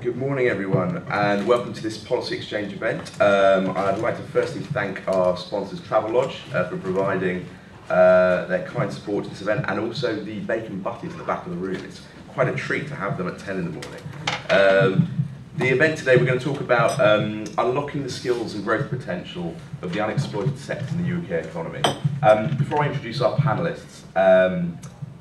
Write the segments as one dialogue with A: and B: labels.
A: Good morning everyone and welcome to this policy exchange event. I'd like to firstly thank our sponsors Travelodge for providing their kind support to this event, and also the bacon butties in the back of the room. It's quite a treat to have them at 10 in the morning. The event today, we're going to talk about unlocking the skills and growth potential of the unexploited sector in the UK economy. Before I introduce our panellists,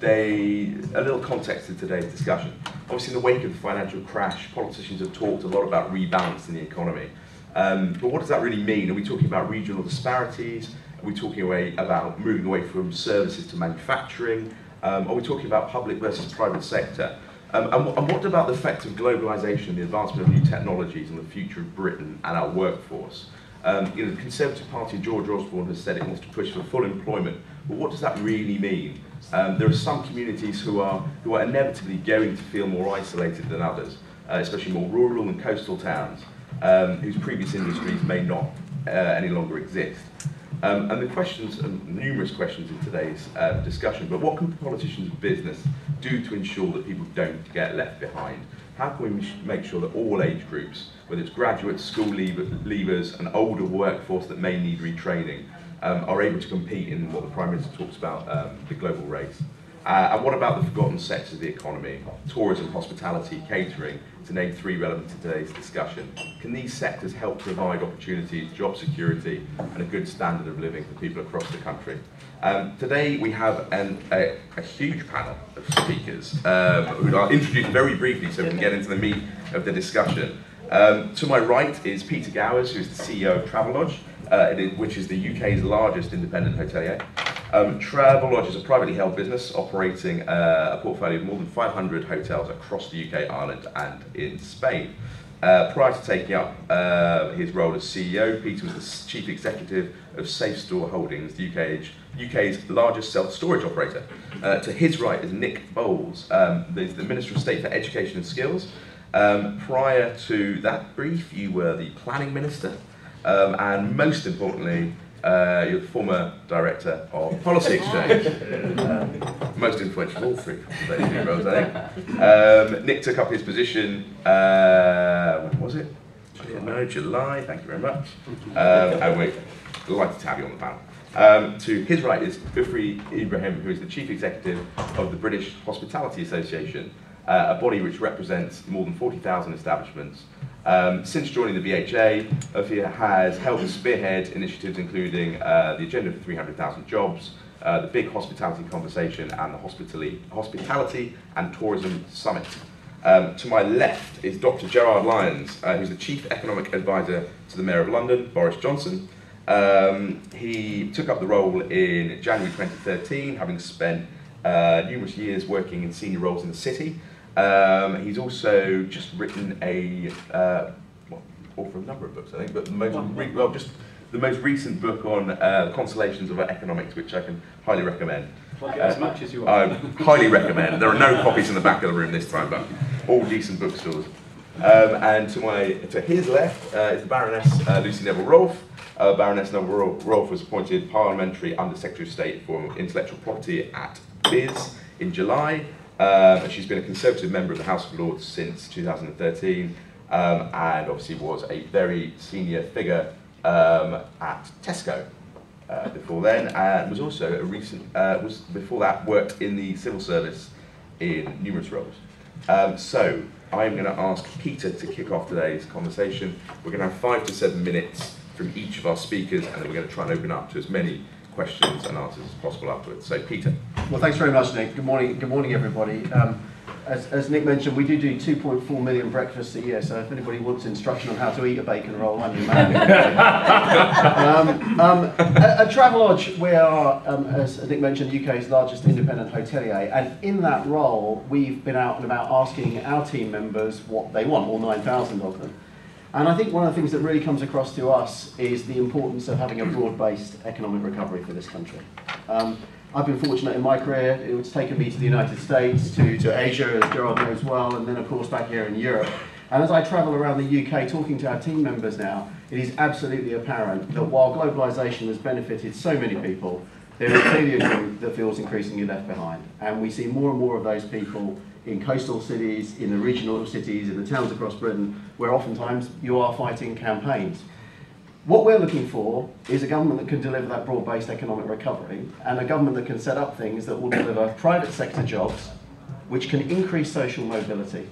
A: a little context to today's discussion. Obviously, in the wake of the financial crash, politicians have talked a lot about rebalancing the economy. But what does that really mean? Are we talking about regional disparities? Are we talking about moving away from services to manufacturing? Are we talking about public versus private sector? And what about the effect of globalisation and the advancement of new technologies on the future of Britain and our workforce? The Conservative Party, George Osborne, has said it wants to push for full employment. But what does that really mean? There are some communities who are inevitably going to feel more isolated than others, especially more rural and coastal towns, whose previous industries may not any longer exist. And the questions, numerous questions in today's discussion, but what can politicians and business do to ensure that people don't get left behind? How can we make sure that all age groups, whether it's graduates, school leavers, an older workforce that may need retraining, are able to compete in what the Prime Minister talks about, the global race? And what about the forgotten sectors of the economy, tourism, hospitality, catering, to name three relevant to today's discussion? Can these sectors help provide opportunities, job security, and a good standard of living for people across the country? Today we have a huge panel of speakers who I'll introduce very briefly so we can get into the meat of the discussion. To my right is Peter Gowers, who is the CEO of Travelodge, which is the UK's largest independent hotelier. Travelodge is a privately held business operating a portfolio of more than 500 hotels across the UK, Ireland and in Spain. Prior to taking up his role as CEO, Peter was the Chief Executive of Safe Store Holdings, the UK's largest self-storage operator. To his right is Nick Boles, the Minister of State for Education and Skills. Prior to that brief, you were the Planning Minister, and most importantly, you're the former Director of Policy Exchange. Most influential of all three roles, I think. Nick took up his position, when was it? July, thank you very much. And we're delighted to have you on the panel. To his right is Ibrahim, who is the Chief Executive of the British Hospitality Association, a body which represents more than 40,000 establishments. Since joining the BHA, he has helped spearhead initiatives including the Agenda for 300,000 Jobs, the Big Hospitality Conversation, and the Hospitality and Tourism Summit. To my left is Dr. Gerard Lyons, who's the Chief Economic Advisor to the Mayor of London, Boris Johnson. He took up the role in January 2013, having spent numerous years working in senior roles in the city. He's also just written for a number of books, I think, but just the most recent book on the consolations of economics, which I can highly recommend.
B: Plug it as much as you want.
A: Highly recommend. There are no copies in the back of the room this time, but all decent bookstores. And to his left is the Baroness Neville-Rolfe. Baroness Neville-Rolfe was appointed Parliamentary Under Secretary of State for Intellectual Property at BIS in July. She's been a Conservative member of the House of Lords since 2013, and obviously was a very senior figure at Tesco before then, and was also before that worked in the civil service in numerous roles. So I'm going to ask Peter to kick off today's conversation. We're going to have 5 to 7 minutes from each of our speakers, and then we're going to try and open up to as many questions and answers as possible afterwards. So Peter.
B: Well, thanks very much, Nick. Good morning, everybody. As Nick mentioned, we do 2.4 million breakfasts a year, so if anybody wants instruction on how to eat a bacon roll, I'm your man. At Travelodge, we are, as Nick mentioned, the UK's largest independent hotelier, and in that role, we've been out and about asking our team members what they want, all 9,000 of them. And I think one of the things that really comes across to us is the importance of having a broad-based economic recovery for this country. I've been fortunate in my career. It's taken me to the United States, to Asia, as Gerard knows well, and then of course back here in Europe. And as I travel around the UK talking to our team members now, it is absolutely apparent that while globalisation has benefited so many people, there is clearly a group that feels increasingly left behind. And we see more and more of those people in coastal cities, in the regional cities, in the towns across Britain, where oftentimes you are fighting campaigns. What we're looking for is a government that can deliver that broad-based economic recovery, and a government that can set up things that will deliver private sector jobs, which can increase social mobility,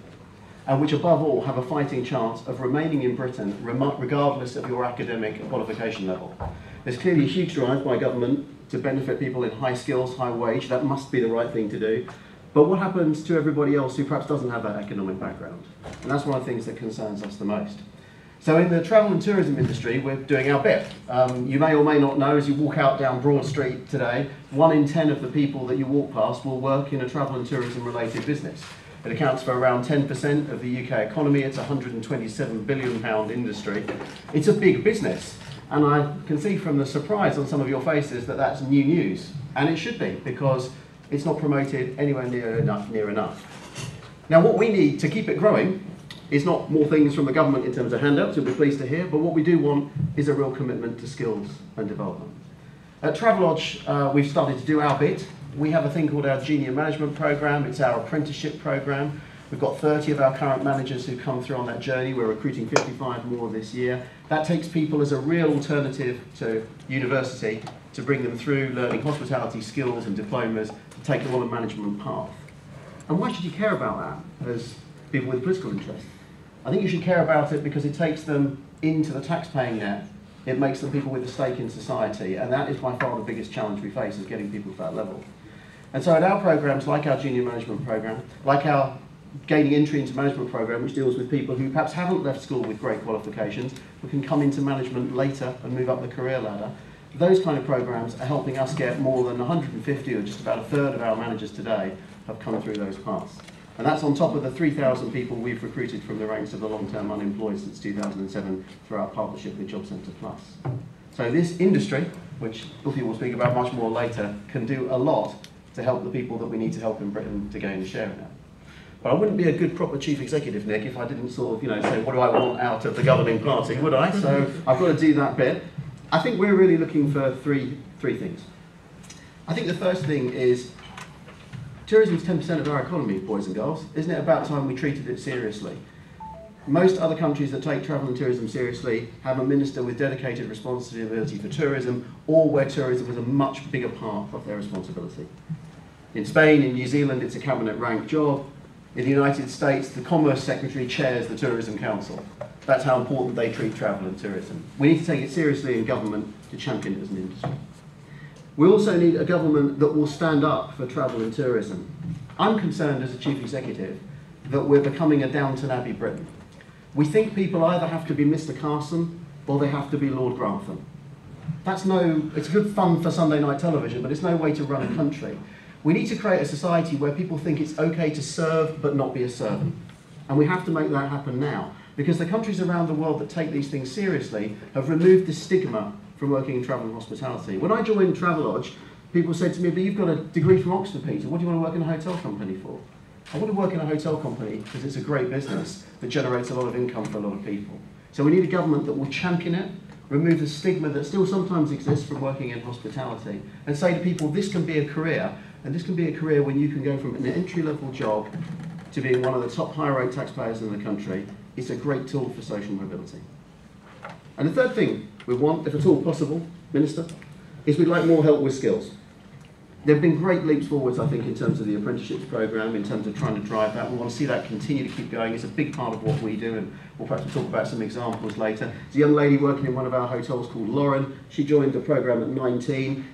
B: and which above all have a fighting chance of remaining in Britain regardless of your academic qualification level. There's clearly a huge drive by government to benefit people in high skills, high wage. That must be the right thing to do. But what happens to everybody else who perhaps doesn't have that economic background? And that's one of the things that concerns us the most. So in the travel and tourism industry, we're doing our bit. You may or may not know, as you walk out down Broad Street today, 1 in 10 of the people that you walk past will work in a travel and tourism related business. It accounts for around 10% of the UK economy. It's a £127 billion industry. It's a big business. And I can see from the surprise on some of your faces that that's new news. And it should be, because it's not promoted anywhere near enough. Now, what we need to keep it growing is not more things from the government in terms of handouts, you'll be pleased to hear, but what we do want is a real commitment to skills and development. At Travelodge, we've started to do our bit. We have a thing called our Junior Management Programme. It's our apprenticeship programme. We've got 30 of our current managers who come through on that journey. We're recruiting 55 more this year. That takes people as a real alternative to university to bring them through learning hospitality skills and diplomas to take them on a management path. And why should you care about that as people with political interest? I think you should care about it because it takes them into the tax-paying net. It makes them people with a stake in society, and that is by far the biggest challenge we face, is getting people to that level. And so at our programs, like our Junior Management Programme, like our Gaining Entry into Management Programme, which deals with people who perhaps haven't left school with great qualifications, but can come into management later and move up the career ladder, those kind of programs are helping us get more than 150, or just about a third of our managers today, have come through those paths. And that's on top of the 3,000 people we've recruited from the ranks of the long-term unemployed since 2007 through our partnership with Job Centre Plus. So this industry, which Ufi will speak about much more later, can do a lot to help the people that we need to help in Britain to gain a share in it. But I wouldn't be a good proper chief executive, Nick, if I didn't sort of, say, what do I want out of the governing party, would I? So I've got to do that bit. I think we're really looking for three things. I think the first thing is tourism is 10% of our economy, boys and girls. Isn't it about time we treated it seriously? Most other countries that take travel and tourism seriously have a minister with dedicated responsibility for tourism, or where tourism is a much bigger part of their responsibility. In Spain, in New Zealand, it's a cabinet rank job. In the United States, the Commerce Secretary chairs the Tourism Council. That's how important they treat travel and tourism. We need to take it seriously in government to champion it as an industry. We also need a government that will stand up for travel and tourism. I'm concerned as a chief executive that we're becoming a Downton Abbey Britain. We think people either have to be Mr. Carson or they have to be Lord Grantham. It's good fun for Sunday night television, but it's no way to run a country. We need to create a society where people think it's okay to serve but not be a servant. And we have to make that happen now, because the countries around the world that take these things seriously have removed the stigma from working in travel and hospitality. When I joined Travelodge, people said to me, but you've got a degree from Oxford, Peter, what do you want to work in a hotel company for? I want to work in a hotel company because it's a great business that generates a lot of income for a lot of people. So we need a government that will champion it, remove the stigma that still sometimes exists from working in hospitality, and say to people, this can be a career, and this can be a career when you can go from an entry-level job to being one of the top high-rate taxpayers in the country. It's a great tool for social mobility. And the third thing we want, if at all possible, Minister, is we'd like more help with skills. There have been great leaps forwards, I think, in terms of the apprenticeships programme, in terms of trying to drive that. We want to see that continue to keep going. It's a big part of what we do, and we'll perhaps talk about some examples later. There's a young lady working in one of our hotels called Lauren. She joined the programme at 19.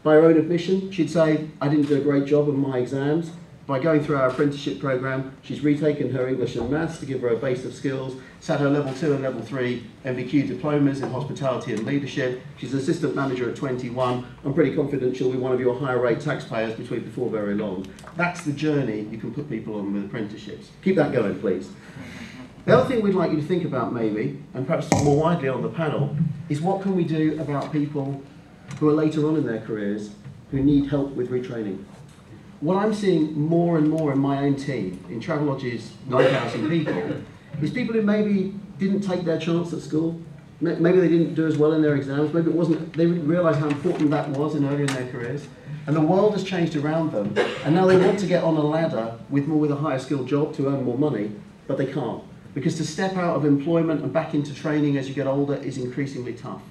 B: By her own admission, she'd say, I didn't do a great job on my exams. By going through our apprenticeship programme, she's retaken her English and maths to give her a base of skills, sat her level 2 and level 3 MVQ diplomas in hospitality and leadership. She's an assistant manager at 21. I'm pretty confident she'll be one of your higher rate taxpayers before very long. That's the journey you can put people on with apprenticeships. Keep that going, please. The other thing we'd like you to think about maybe, and perhaps more widely on the panel, is what can we do about people who are later on in their careers who need help with retraining. What I'm seeing more and more in my own team, in Travelodge's 9,000 people, is people who maybe didn't take their chance at school, maybe they didn't do as well in their exams, maybe it wasn't, they didn't realise how important that was earlier in their careers. And the world has changed around them, and now they want to get on a ladder with a higher skilled job to earn more money, but they can't. Because to step out of employment and back into training as you get older is increasingly tough.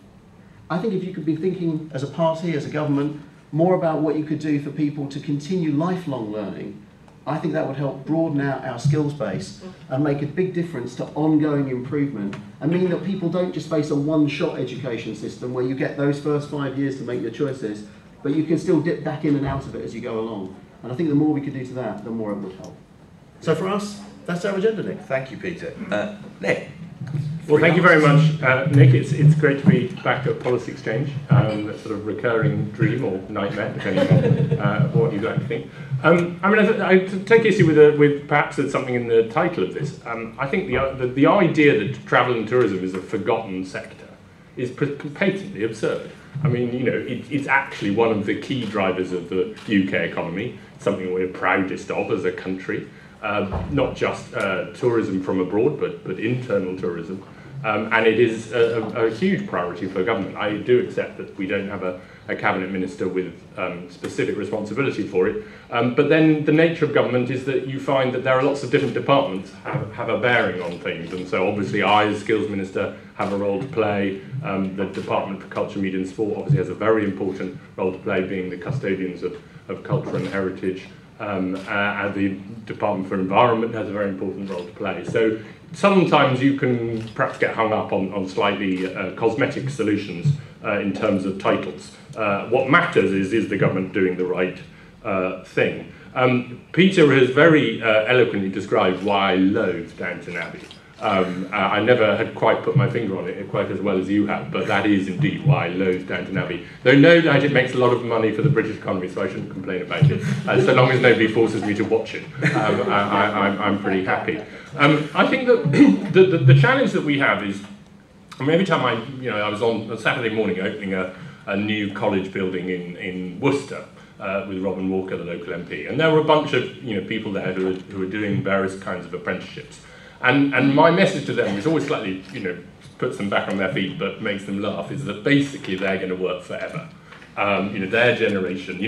B: I think if you could be thinking as a party, as a government, more about what you could do for people to continue lifelong learning, I think that would help broaden out our skills base and make a big difference to ongoing improvement, and mean that people don't just face a one-shot education system where you get those first 5 years to make your choices, but you can still dip back in and out of it as you go along. And I think the more we could do to that, the more it would help. So for us, that's our agenda, Nick.
A: Thank you, Peter. Nick?
C: Well, thank you very much, Nick. It's great to be back at Policy Exchange, that sort of recurring dream or nightmare, depending on what you'd like to think. I mean, I take issue with perhaps there's something in the title of this. I think the idea that travel and tourism is a forgotten sector is patently absurd. I mean, you know, it's actually one of the key drivers of the UK economy, something we're proudest of as a country. Not just tourism from abroad, but internal tourism. And it is a huge priority for government. I do accept that we don't have a cabinet minister with specific responsibility for it. But then the nature of government is that you find that there are lots of different departments have a bearing on things. And so obviously I, as skills minister, have a role to play. The Department for Culture, Media and Sport obviously has a very important role to play, being the custodians of culture and heritage. And the Department for Environment has a very important role to play. So sometimes you can perhaps get hung up on slightly cosmetic solutions in terms of titles. What matters is the government doing the right thing. Peter has very eloquently described why I loathe Downton Abbey. I never had quite put my finger on it quite as well as you have, but that is indeed why I loathe Downton Abbey. Though no doubt it makes a lot of money for the British economy, so I shouldn't complain about it. So long as nobody forces me to watch it, I'm pretty happy. I think that the challenge that we have is, I mean, every time I was on a Saturday morning opening a new college building in Worcester, with Robin Walker, the local MP, and there were a bunch of people there who were doing various kinds of apprenticeships. And my message to them, which always slightly, puts them back on their feet but makes them laugh, is that basically they're going to work forever. Their generation,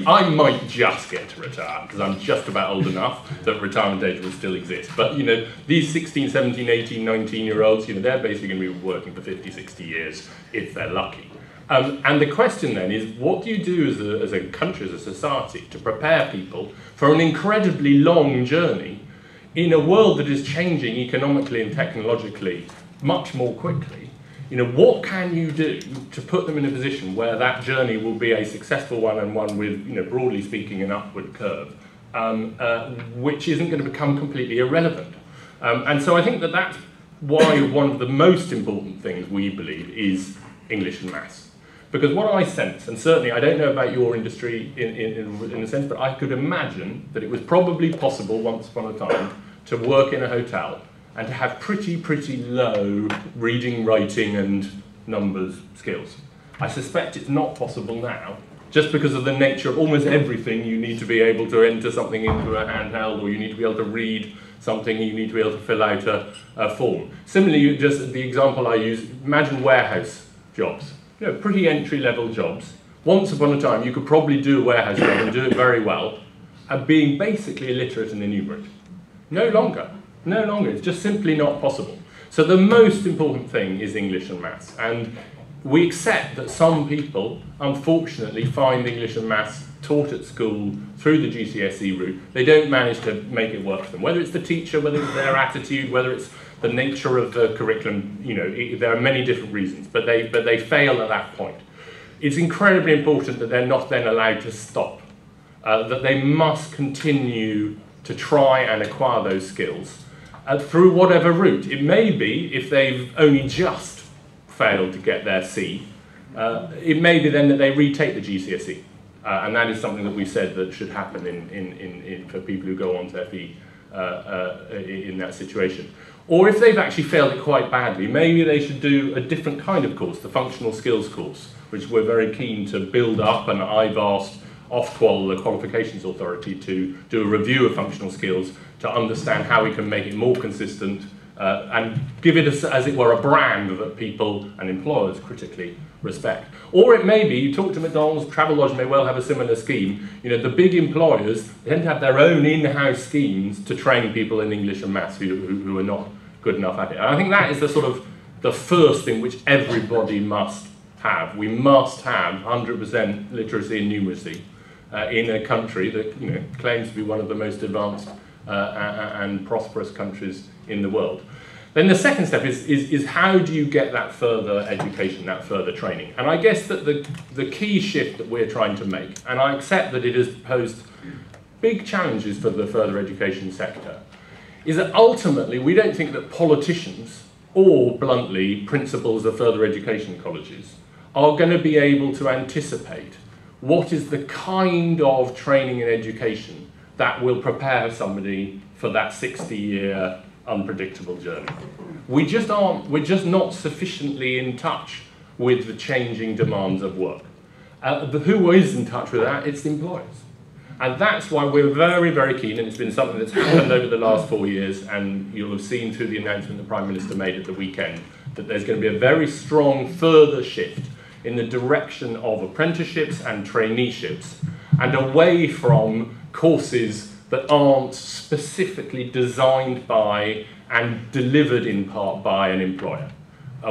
C: I might just get to retire because I'm just about old enough that retirement age will still exist. But, these 16, 17, 18, 19-year-olds, they're basically going to be working for 50, 60 years if they're lucky. And the question then is, what do you do as a country, as a society, to prepare people for an incredibly long journey in a world that is changing economically and technologically much more quickly? What can you do to put them in a position where that journey will be a successful one, and one with, broadly speaking, an upward curve, which isn't going to become completely irrelevant? And so I think that that's why one of the most important things we believe is English and maths. Because what I sense, and certainly I don't know about your industry in a sense, but I could imagine that it was probably possible once upon a time to work in a hotel and to have pretty low reading, writing and numbers skills. I suspect it's not possible now, just because of the nature of almost everything. You need to be able to enter something into a handheld, or you need to be able to read something, you need to be able to fill out a form. Similarly, just the example I use, imagine warehouse jobs. Pretty entry-level jobs. Once upon a time, you could probably do a warehouse job and do it very well, being basically illiterate and enumerate. No longer. It's just simply not possible. So the most important thing is English and maths. And we accept that some people, unfortunately, find English and maths taught at school through the GCSE route. They don't manage to make it work for them. Whether it's the teacher, whether it's their attitude, whether it's the nature of the curriculum, there are many different reasons, but they fail at that point. It's incredibly important that they're not then allowed to stop, that they must continue to try and acquire those skills through whatever route. It may be, if they've only just failed to get their C, it may be then that they retake the GCSE, and that is something that we said that should happen for people who go on to FE in that situation. Or if they've actually failed it quite badly, maybe they should do a different kind of course, the functional skills course, which we're very keen to build up, and I've asked Ofqual, the Qualifications Authority, to do a review of functional skills to understand how we can make it more consistent, and give it, as it were, a brand that people and employers critically respect. Or it may be, you talk to McDonald's, Travelodge may well have a similar scheme. You know, the big employers tend to have their own in-house schemes to train people in English and maths who are not good enough at it. And I think that is the sort of the first thing which everybody must have. We must have 100% literacy and numeracy in a country that, you know, claims to be one of the most advanced and prosperous countries in the world. Then the second step is how do you get that further education, that further training? And I guess that the key shift that we're trying to make, and I accept that it has posed big challenges for the further education sector, is that ultimately we don't think that politicians or, bluntly, principals of further education colleges are going to be able to anticipate what is the kind of training and education that will prepare somebody for that 60-year unpredictable journey. We just aren't, we're just not sufficiently in touch with the changing demands of work. Who is in touch with that? It's the employers. And that's why we're very, very keen, and it's been something that's happened over the last 4 years, and you'll have seen through the announcement the Prime Minister made at the weekend, that there's going to be a very strong further shift in the direction of apprenticeships and traineeships, and away from courses that aren't specifically designed by and delivered in part by an employer.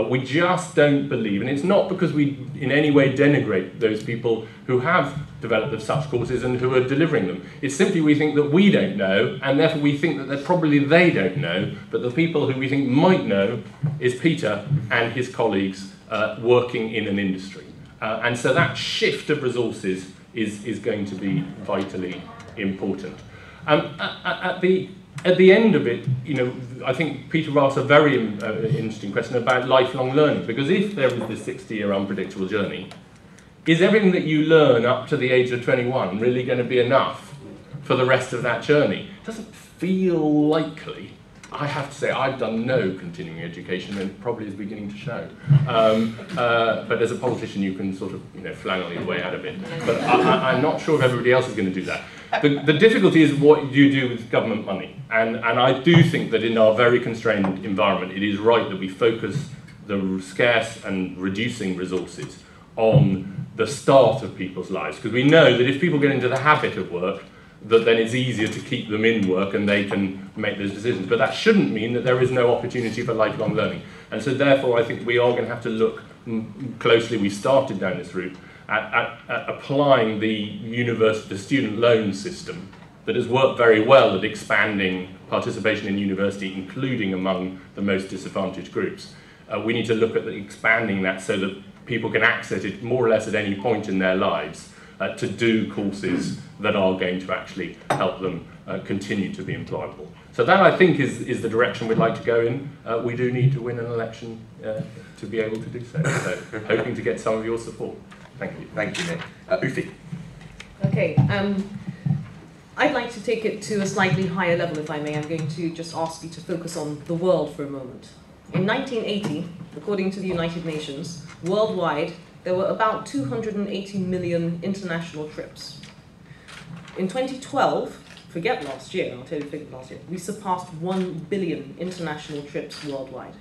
C: We just don't believe, and it's not because we in any way denigrate those people who have developed such courses and who are delivering them. It's simply we think that we don't know, and therefore we think that probably they don't know, but the people who we think might know is Peter and his colleagues working in an industry. And so that shift of resources is going to be vitally important. At the end of it, you know, I think Peter asked a very interesting question about lifelong learning, because if there is this 60-year unpredictable journey, is everything that you learn up to the age of 21 really going to be enough for the rest of that journey? It doesn't feel likely. I have to say, I've done no continuing education, and it probably is beginning to show. But as a politician, you can sort of, you know, flangle your way out of it. But I'm not sure if everybody else is going to do that. The difficulty is what you do with government money. And I do think that in our very constrained environment, it is right that we focus the scarce and reducing resources on the start of people's lives. Because we know that if people get into the habit of work, that then it's easier to keep them in work and they can make those decisions. But that shouldn't mean that there is no opportunity for lifelong learning. And so therefore I think we are going to have to look closely, we started down this route, at applying the student loan system that has worked very well at expanding participation in university, including among the most disadvantaged groups. We need to look at expanding that so that people can access it more or less at any point in their lives to do courses that are going to actually help them continue to be employable. So that, I think, is the direction we'd like to go in. We do need to win an election to be able to do so. So hoping to get some of your support. Thank you.
A: Thank you, Nick. Ufi.
D: Okay, I'd like to take it to a slightly higher level, if I may. I'm going to just ask you to focus on the world for a moment. In 1980, according to the United Nations, worldwide, there were about 280 million international trips. In 2012, forget last year, I'll tell you the figure last year, we surpassed 1 billion international trips worldwide.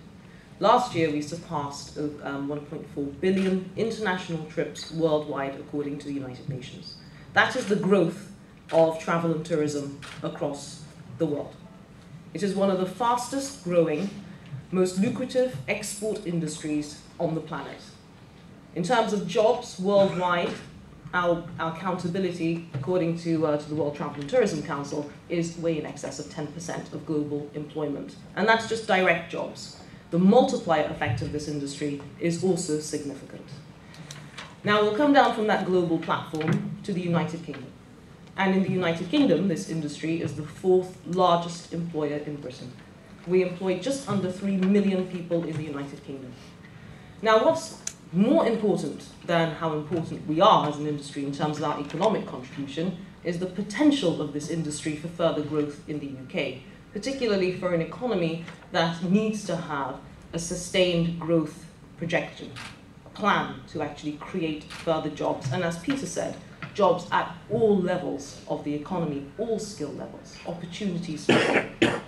D: Last year, we surpassed 1.4 billion international trips worldwide, according to the United Nations. That is the growth of travel and tourism across the world. It is one of the fastest growing, most lucrative export industries on the planet. In terms of jobs worldwide, our accountability, according to the World Travel and Tourism Council, is way in excess of 10% of global employment. And that's just direct jobs. The multiplier effect of this industry is also significant. Now we'll come down from that global platform to the United Kingdom. And in the United Kingdom, this industry is the 4th largest employer in Britain. We employ just under 3 million people in the United Kingdom. Now what's more important than how important we are as an industry in terms of our economic contribution is the potential of this industry for further growth in the UK, particularly for an economy that needs to have a sustained growth projection, a plan to actually create further jobs. And as Peter said, jobs at all levels of the economy, all skill levels, opportunities for all.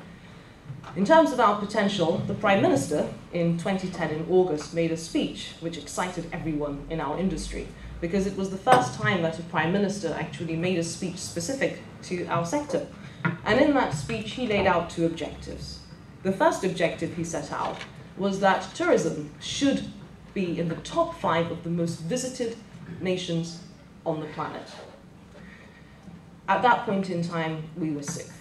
D: In terms of our potential, the Prime Minister in 2010 in August made a speech which excited everyone in our industry, because it was the first time that a Prime Minister actually made a speech specific to our sector. And in that speech, he laid out 2 objectives. The first objective he set out was that tourism should be in the top 5 of the most visited nations on the planet. At that point in time, we were 6th.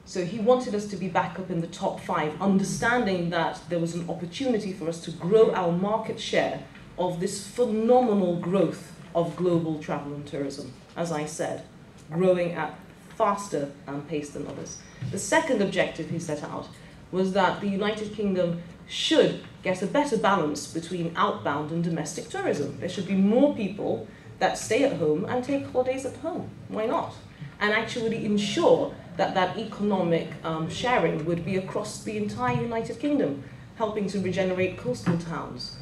D: So he wanted us to be back up in the top 5, understanding that there was an opportunity for us to grow our market share of this phenomenal growth of global travel and tourism, as I said, growing at faster pace than others. The second objective he set out was that the United Kingdom should get a better balance between outbound and domestic tourism. There should be more people that stay at home and take holidays at home. Why not? And actually ensure that that economic sharing would be across the entire United Kingdom, helping to regenerate coastal towns,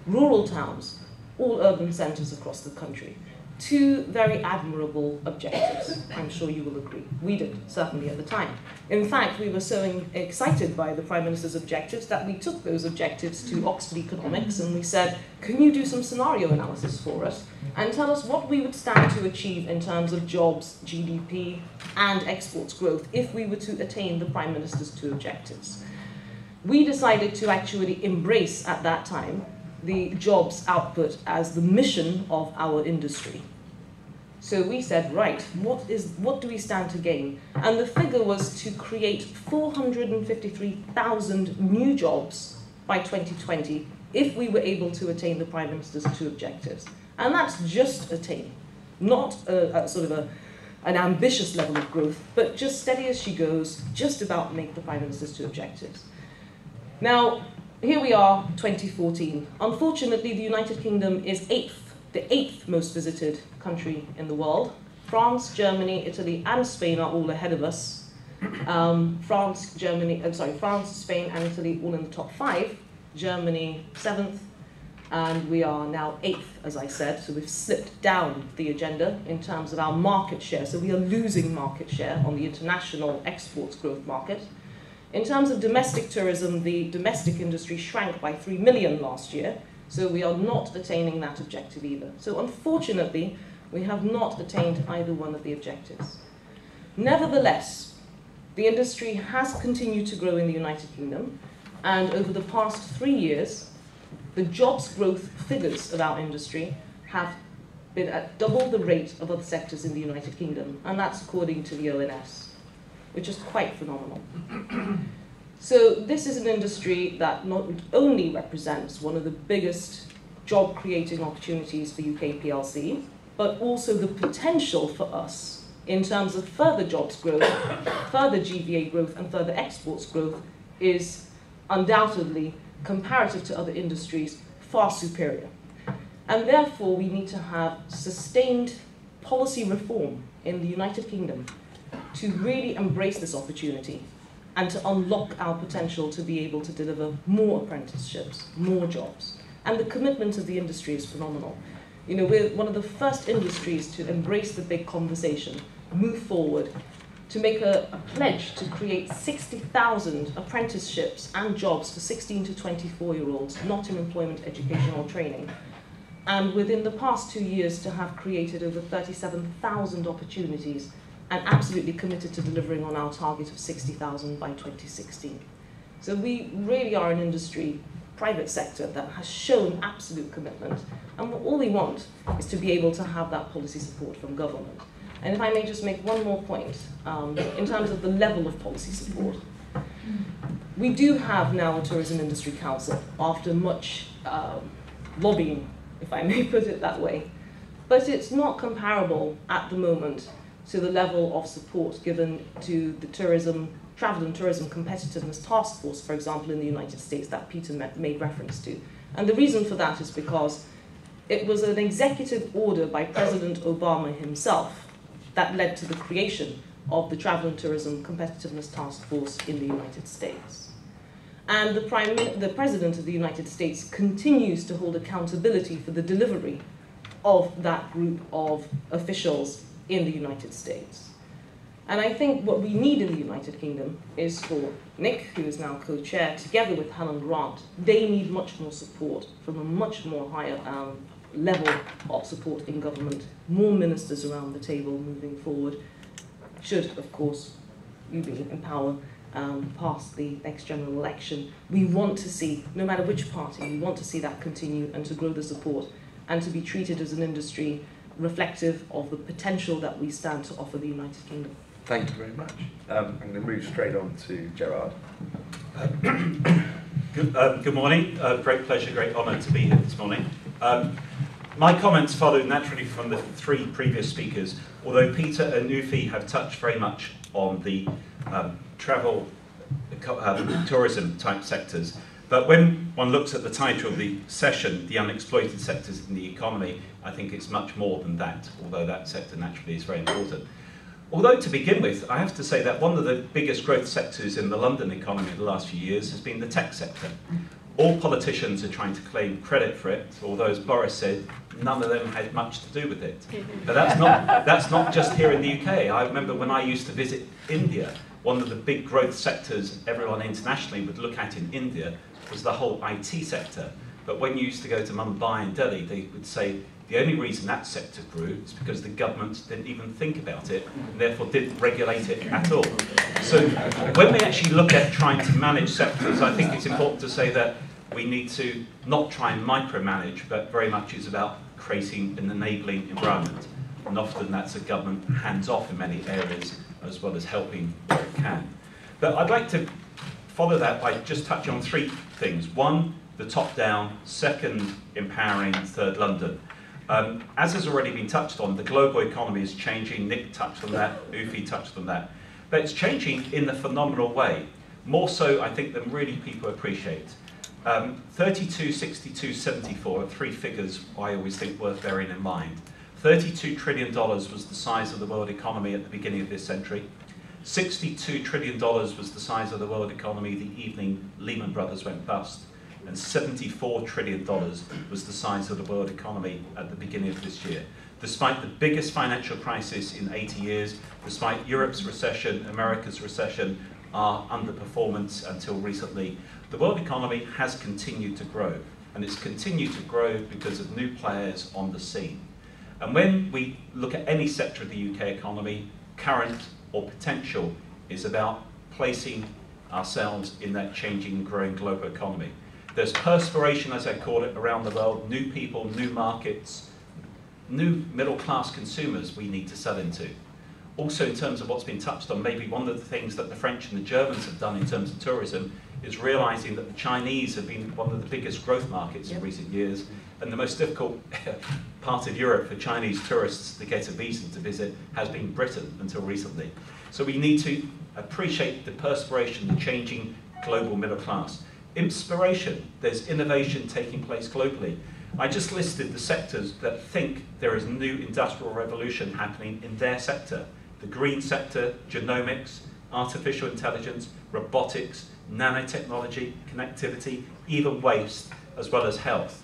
D: rural towns, all urban centres across the country. 2 very admirable objectives, I'm sure you will agree. We did, certainly at the time. In fact, we were so excited by the Prime Minister's objectives that we took those objectives to Oxford Economics and we said, can you do some scenario analysis for us and tell us what we would stand to achieve in terms of jobs, GDP, and exports growth if we were to attain the Prime Minister's 2 objectives. We decided to actually embrace, at that time, the jobs output as the mission of our industry. So we said, right, what do we stand to gain? And the figure was to create 453,000 new jobs by 2020 if we were able to attain the Prime Minister's 2 objectives. And that's just attain, not a sort of an ambitious level of growth, but just steady as she goes, just about make the Prime Minister's 2 objectives. Now, here we are, 2014. Unfortunately, the United Kingdom is the 8th most visited country in the world. France, Germany, Italy, and Spain are all ahead of us. France, Spain, and Italy all in the top 5. Germany 7th, and we are now 8th, as I said. So we've slipped down the agenda in terms of our market share. So we are losing market share on the international exports growth market. In terms of domestic tourism, the domestic industry shrank by 3 million last year. So we are not attaining that objective either. So unfortunately, we have not attained either one of the objectives. Nevertheless, the industry has continued to grow in the United Kingdom, and over the past 3 years, the jobs growth figures of our industry have been at double the rate of other sectors in the United Kingdom, and that's according to the ONS, which is quite phenomenal. So this is an industry that not only represents one of the biggest job-creating opportunities for UK PLC, but also the potential for us in terms of further jobs growth, further GVA growth, and further exports growth is undoubtedly, comparative to other industries, far superior. And therefore, we need to have sustained policy reform in the United Kingdom to really embrace this opportunity and to unlock our potential to be able to deliver more apprenticeships, more jobs. And the commitment of the industry is phenomenal. You know, we're one of the first industries to embrace the big conversation, move forward, to make a pledge to create 60,000 apprenticeships and jobs for 16 to 24-year-olds not in employment, education, or training. And within the past 2 years to have created over 37,000 opportunities and absolutely committed to delivering on our target of 60,000 by 2016. So we really are an industry, private sector, that has shown absolute commitment. And all we want is to be able to have that policy support from government. And if I may just make one more point, in terms of the level of policy support. We do have now a Tourism Industry Council, after much lobbying, if I may put it that way. But it's not comparable at the moment to the level of support given to the Travel and Tourism Competitiveness Task Force, for example, in the United States, that Peter made reference to. And the reason for that is because it was an executive order by President Obama himself that led to the creation of the Travel and Tourism Competitiveness Task Force in the United States. And the President of the United States continues to hold accountability for the delivery of that group of officials in the United States. And I think what we need in the United Kingdom is for Nick, who is now co-chair, together with Helen Grant, they need much more support from a much more higher level of support in government, more ministers around the table moving forward, should, of course, you be in power past the next general election. We want to see, no matter which party, we want to see that continue and to grow the support and to be treated as an industry reflective of the potential that we stand to offer the United Kingdom.
A: Thank you very much. I'm going to move straight on to Gerard.
E: Good morning. Great pleasure, great honour to be here this morning. My comments follow naturally from the three previous speakers, although Peter and Ufi have touched very much on the travel, tourism type sectors. But when one looks at the title of the session, the unexploited sectors in the economy, I think it's much more than that, although that sector naturally is very important. Although to begin with, I have to say that one of the biggest growth sectors in the London economy in the last few years has been the tech sector. All politicians are trying to claim credit for it, although as Boris said, none of them had much to do with it. But that's not just here in the UK. I remember when I used to visit India, one of the big growth sectors everyone internationally would look at in India was the whole IT sector. But when you used to go to Mumbai and Delhi, they would say the only reason that sector grew is because the government didn't even think about it and therefore didn't regulate it at all. So when we actually look at trying to manage sectors, I think it's important to say that we need to not try and micromanage, but very much is about creating an enabling environment. And often that's a government hands-off in many areas, as well as helping where it can. But I'd like to follow that by just touching on three things. One, the top-down. Second, empowering. Third, London. As has already been touched on, the global economy is changing. Nick touched on that, Ufi touched on that. But it's changing in a phenomenal way. More so, I think, than really people appreciate. 32, 62, 74 are three figures I always think worth bearing in mind. $32 trillion was the size of the world economy at the beginning of this century. $62 trillion was the size of the world economy the evening Lehman Brothers went bust. And $74 trillion was the size of the world economy at the beginning of this year. Despite the biggest financial crisis in 80 years, despite Europe's recession, America's recession, our underperformance until recently, the world economy has continued to grow. And it's continued to grow because of new players on the scene. And when we look at any sector of the UK economy, current or potential is about placing ourselves in that changing, growing global economy. There's perspiration, as I call it, around the world, new people, new markets, new middle-class consumers we need to sell into. Also, in terms of what's been touched on, maybe one of the things that the French and the Germans have done in terms of tourism is realizing that the Chinese have been one of the biggest growth markets in recent years, and the most difficult part of Europe for Chinese tourists to get a visa to visit has been Britain until recently. So we need to appreciate the perspiration, the changing global middle class. Inspiration, there's innovation taking place globally. I just listed the sectors that think there is a new industrial revolution happening in their sector. The green sector, genomics, artificial intelligence, robotics, nanotechnology, connectivity, even waste, as well as health.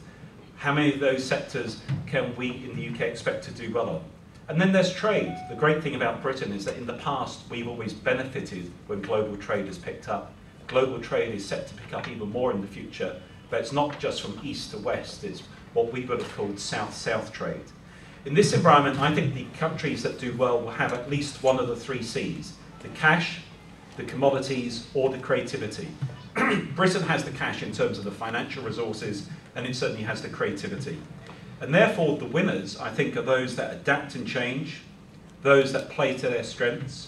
E: How many of those sectors can we in the UK expect to do well on? And then there's trade. The great thing about Britain is that in the past, we've always benefited when global trade has picked up. Global trade is set to pick up even more in the future, but it's not just from east to west, it's what we would have called south-south trade. In this environment, I think the countries that do well will have at least one of the three C's: the cash, the commodities, or the creativity. Britain has the cash in terms of the financial resources, and it certainly has the creativity. And therefore, the winners, I think, are those that adapt and change, those that play to their strengths,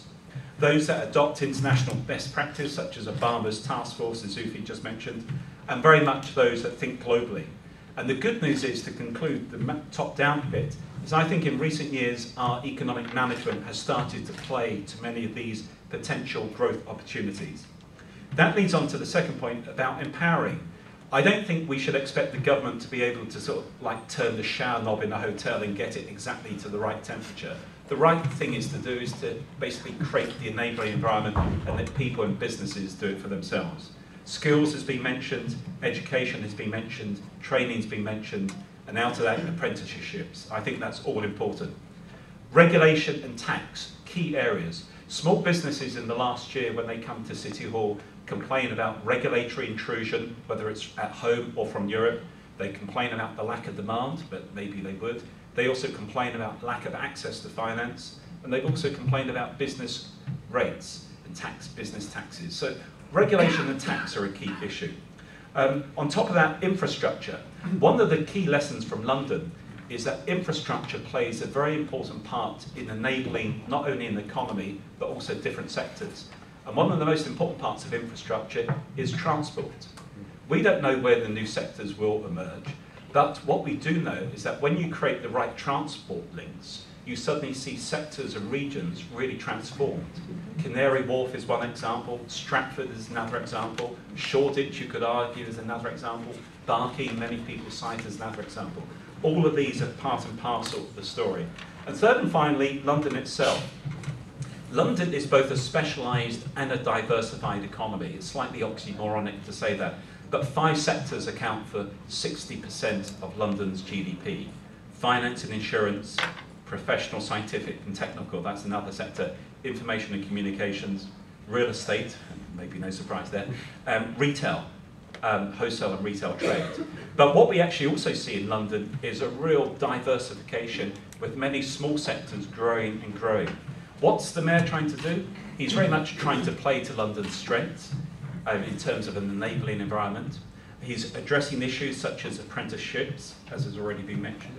E: those that adopt international best practice, such as Obama's task force, as Ufi just mentioned, and very much those that think globally. And the good news is, to conclude the top-down bit, is I think in recent years our economic management has started to play to many of these potential growth opportunities. That leads on to the second point about empowering. I don't think we should expect the government to be able to sort of like turn the shower knob in a hotel and get it exactly to the right temperature. The right thing is to basically create the enabling environment and let people and businesses do it for themselves. Skills has been mentioned, education has been mentioned, training has been mentioned, and out of that, apprenticeships. I think that's all important. Regulation and tax, key areas. Small businesses in the last year, when they come to City Hall, complain about regulatory intrusion, whether it's at home or from Europe. They complain about the lack of demand, but maybe they would. They also complain about lack of access to finance, and they've also complained about business rates and business taxes. So regulation and tax are a key issue. On top of that, infrastructure. One of the key lessons from London is that infrastructure plays a very important part in enabling not only an economy, but also different sectors. And one of the most important parts of infrastructure is transport. We don't know where the new sectors will emerge, but what we do know is that when you create the right transport links, you suddenly see sectors and regions really transformed. Canary Wharf is one example, Stratford is another example, Shoreditch, you could argue, is another example, Barking, many people cite as another example. All of these are part and parcel of the story. And third and finally, London itself. London is both a specialised and a diversified economy. It's slightly oxymoronic to say that, but 5 sectors account for 60% of London's GDP. Finance and insurance, professional, scientific and technical, that's another sector, information and communications, real estate, maybe no surprise there, retail, wholesale and retail trade. But what we actually also see in London is a real diversification with many small sectors growing and growing. What's the mayor trying to do? He's very much trying to play to London's strengths in terms of an enabling environment. He's addressing issues such as apprenticeships, as has already been mentioned.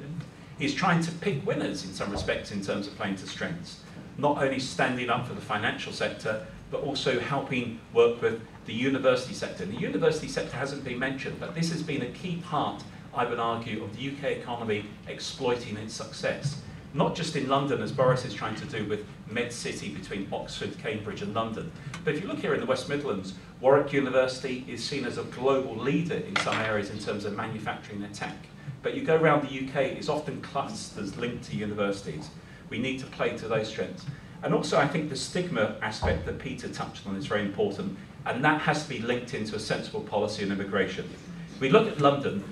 E: He's trying to pick winners in some respects in terms of playing to strengths. Not only standing up for the financial sector, but also helping work with the university sector. The university sector hasn't been mentioned, but this has been a key part, I would argue, of the UK economy exploiting its success. Not just in London, as Boris is trying to do with MedCity between Oxford, Cambridge and London. But if you look here in the West Midlands, Warwick University is seen as a global leader in some areas in terms of manufacturing and tech. But you go around the UK, it's often clusters linked to universities. We need to play to those strengths. And also I think the stigma aspect that Peter touched on is very important, and that has to be linked into a sensible policy on immigration. If we look at London,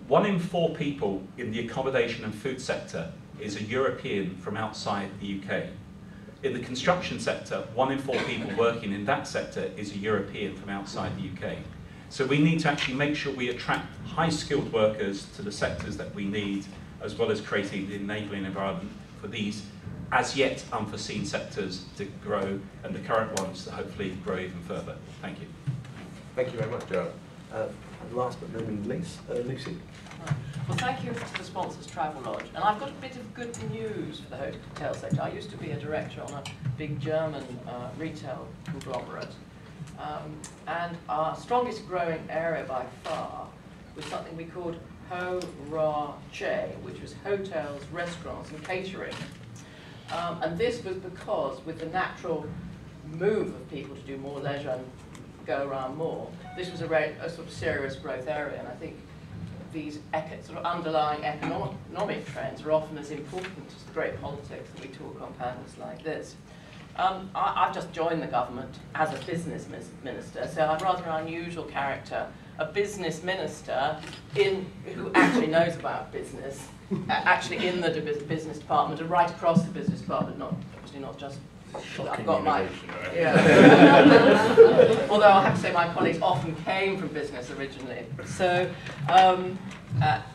E: 1 in 4 people in the accommodation and food sector is a European from outside the UK. In the construction sector, 1 in 4 people working in that sector is a European from outside the UK. So we need to actually make sure we attract high-skilled workers to the sectors that we need, as well as creating the enabling environment for these as yet unforeseen sectors to grow, and the current ones to hopefully grow even further. Thank you.
A: Thank you very much, Gerard. And last but not least, Lucy.
F: Well, thank you to the sponsors, Travelodge. And I've got a bit of good news for the hotel sector. I used to be a director on a big German retail conglomerate. And our strongest growing area by far was something we called Ho-Ra-Che, which was hotels, restaurants and catering. And this was because with the natural move of people to do more leisure and go around more, this was a sort of serious growth area. And I think these sort of underlying economic trends are often as important as the great politics that we talk on panels like this. I've just joined the government as a business minister, so I'm a rather unusual character, a business minister who actually knows about business, actually in the business department and right across the business department, obviously not just. I've got my, yeah. Although I have to say my colleagues often came from business originally. So, and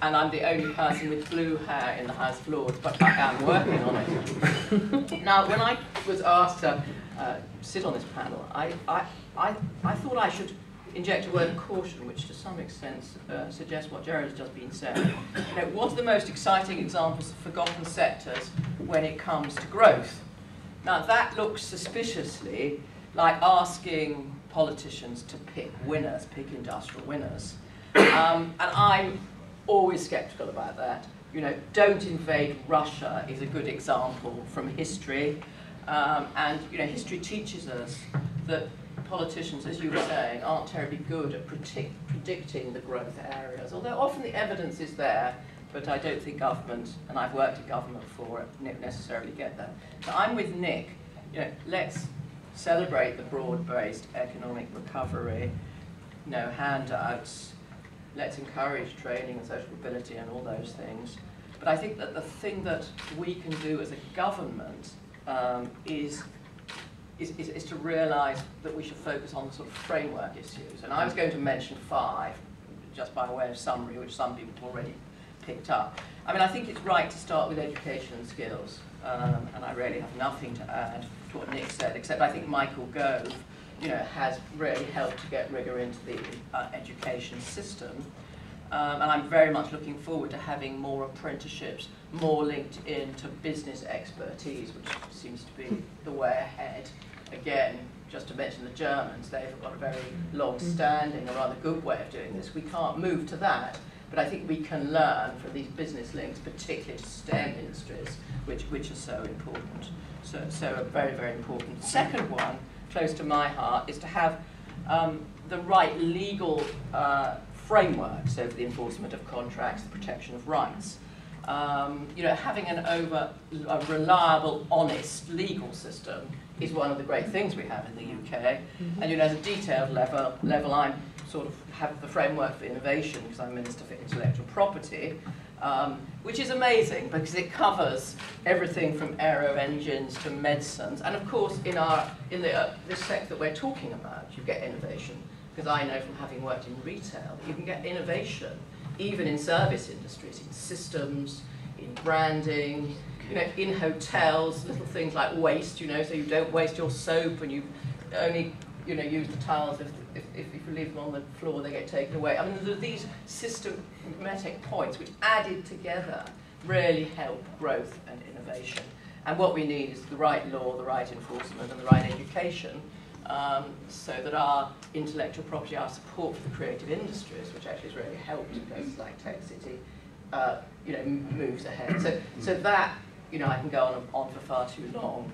F: I'm the only person with blue hair in the House of Lords, but I am working on it. Now, when I was asked to sit on this panel, I thought I should inject a word of caution, which to some extent suggests what Gerard has just been saying. You know, what are the most exciting examples of forgotten sectors when it comes to growth? Now that looks suspiciously like asking politicians to pick winners, pick industrial winners. And I'm always sceptical about that. You know, don't invade Russia is a good example from history. And you know, history teaches us that politicians, as you were saying, aren't terribly good at predicting the growth areas, although often the evidence is there. But I don't think government, and I've worked in government before, necessarily get that. So I'm with Nick. You know, let's celebrate the broad-based economic recovery. You know, handouts. Let's encourage training and social mobility and all those things. But I think that the thing that we can do as a government is is to realise that we should focus on the sort of framework issues. And I was going to mention 5, just by way of summary, which some people have already picked up. I mean, I think it's right to start with education and skills, and I really have nothing to add to what Nick said, except I think Michael Gove, has really helped to get rigour into the education system. And I'm very much looking forward to having more apprenticeships, more linked into business expertise, which seems to be the way ahead. Again, just to mention the Germans, they've got a very long-standing, a rather good way of doing this. We can't move to that, but I think we can learn from these business links, particularly to STEM industries, which are so important. So a very, very important. Second one, close to my heart, is to have the right legal framework, so for the enforcement of contracts, the protection of rights. Having a reliable, honest legal system is one of the great things we have in the UK. And as a detailed level, I sort of have the framework for innovation because I'm Minister for Intellectual Property, which is amazing because it covers everything from aero engines to medicines. And of course, in this sector that we're talking about, you get innovation. Because I know from having worked in retail that you can get innovation even in service industries, in systems, in branding, in hotels, little things like waste, so you don't waste your soap and you only use the towels if you leave them on the floor they get taken away. I mean, there are these systematic points which added together really help growth and innovation. And what we need is the right law, the right enforcement and the right education, so that our intellectual property, our support for the creative industries, which actually has really helped in places like Tech City, moves ahead. So that, I can go on for far too long.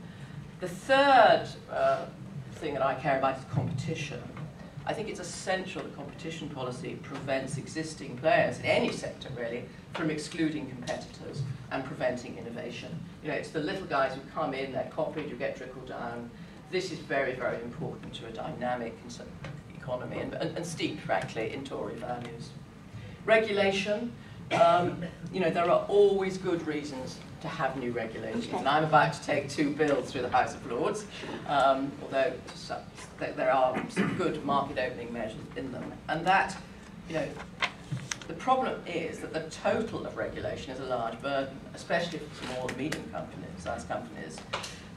F: The third thing that I care about is competition. I think it's essential that competition policy prevents existing players in any sector, really, from excluding competitors and preventing innovation. It's the little guys who come in, they're copied, you get trickled down. This is very, very important to a dynamic economy and steeped, frankly, in Tory values. Regulation, there are always good reasons to have new regulations. And I'm about to take 2 bills through the House of Lords, although there are some good market opening measures in them. And that, the problem is that the total of regulation is a large burden, especially for small and medium sized companies.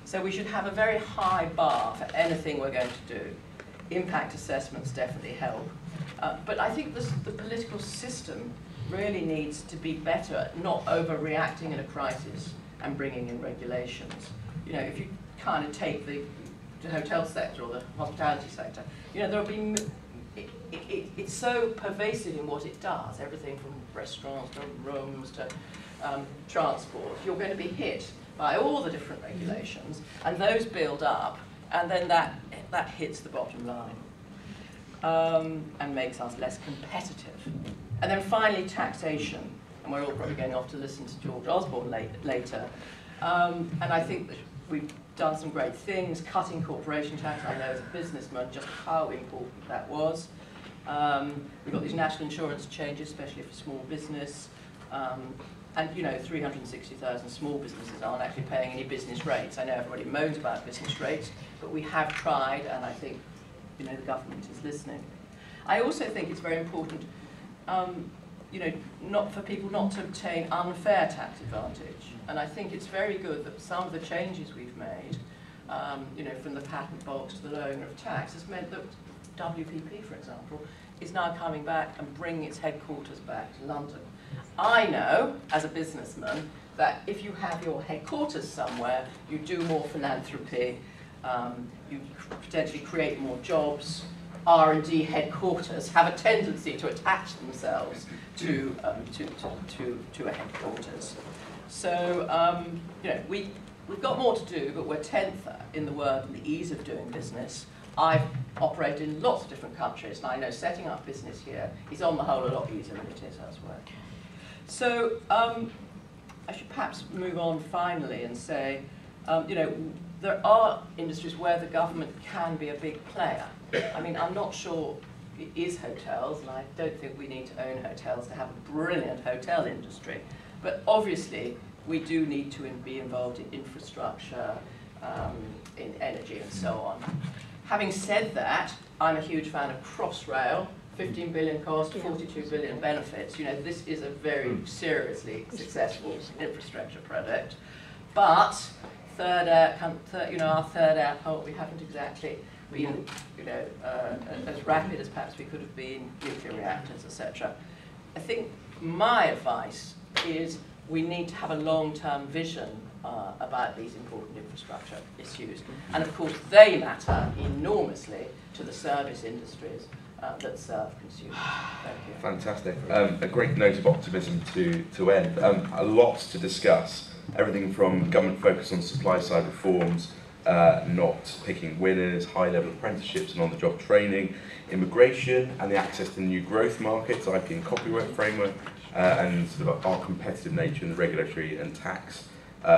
F: So we should have a very high bar for anything we're going to do. Impact assessments definitely help. But I think the political system really needs to be better at not overreacting in a crisis and bringing in regulations. If you kind of take the hotel sector or the hospitality sector, there'll be, it's so pervasive in what it does, everything from restaurants to rooms to transport. You're going to be hit by all the different regulations, and those build up, and then that hits the bottom line and makes us less competitive. And then finally, taxation, and we're all probably going off to listen to George Osborne later. And I think that we've done some great things, cutting corporation tax. I know as a businessman just how important that was. We've got these national insurance changes, especially for small business. And 360,000 small businesses aren't actually paying any business rates. I know everybody moans about business rates, but we have tried, and I think the government is listening. I also think it's very important, not for people not to obtain unfair tax advantage. And I think it's very good that some of the changes we've made, from the patent box to the lowering of tax, has meant that WPP, for example, is now coming back and bringing its headquarters back to London. I know, as a businessman, that if you have your headquarters somewhere, you do more philanthropy, you potentially create more jobs. R&D headquarters have a tendency to attach themselves to a headquarters. So, we've got more to do, but we're 10th in the world in the ease of doing business. I've operated in lots of different countries, and I know setting up business here is on the whole a lot easier than it is elsewhere. So I should perhaps move on finally and say, there are industries where the government can be a big player. I mean, I'm not sure it is hotels, and I don't think we need to own hotels to have a brilliant hotel industry. But obviously, we do need to be involved in infrastructure, in energy and so on. Having said that, I'm a huge fan of Crossrail. 15 billion cost, 42 billion benefits. You know, this is a very seriously successful infrastructure project. But our third airport, we haven't exactly been, as rapid as perhaps we could have been, nuclear reactors, etc. I think my advice is we need to have a long-term vision about these important infrastructure issues. And of course, they matter enormously to the service industries that serve consumers. Thank you.
A: Fantastic. A great note of optimism to end. A lot to discuss. Everything from government focus on supply side reforms, not picking winners, high-level apprenticeships and on-the-job training, immigration and the access to new growth markets, IP and copyright framework, and sort of our competitive nature in the regulatory and tax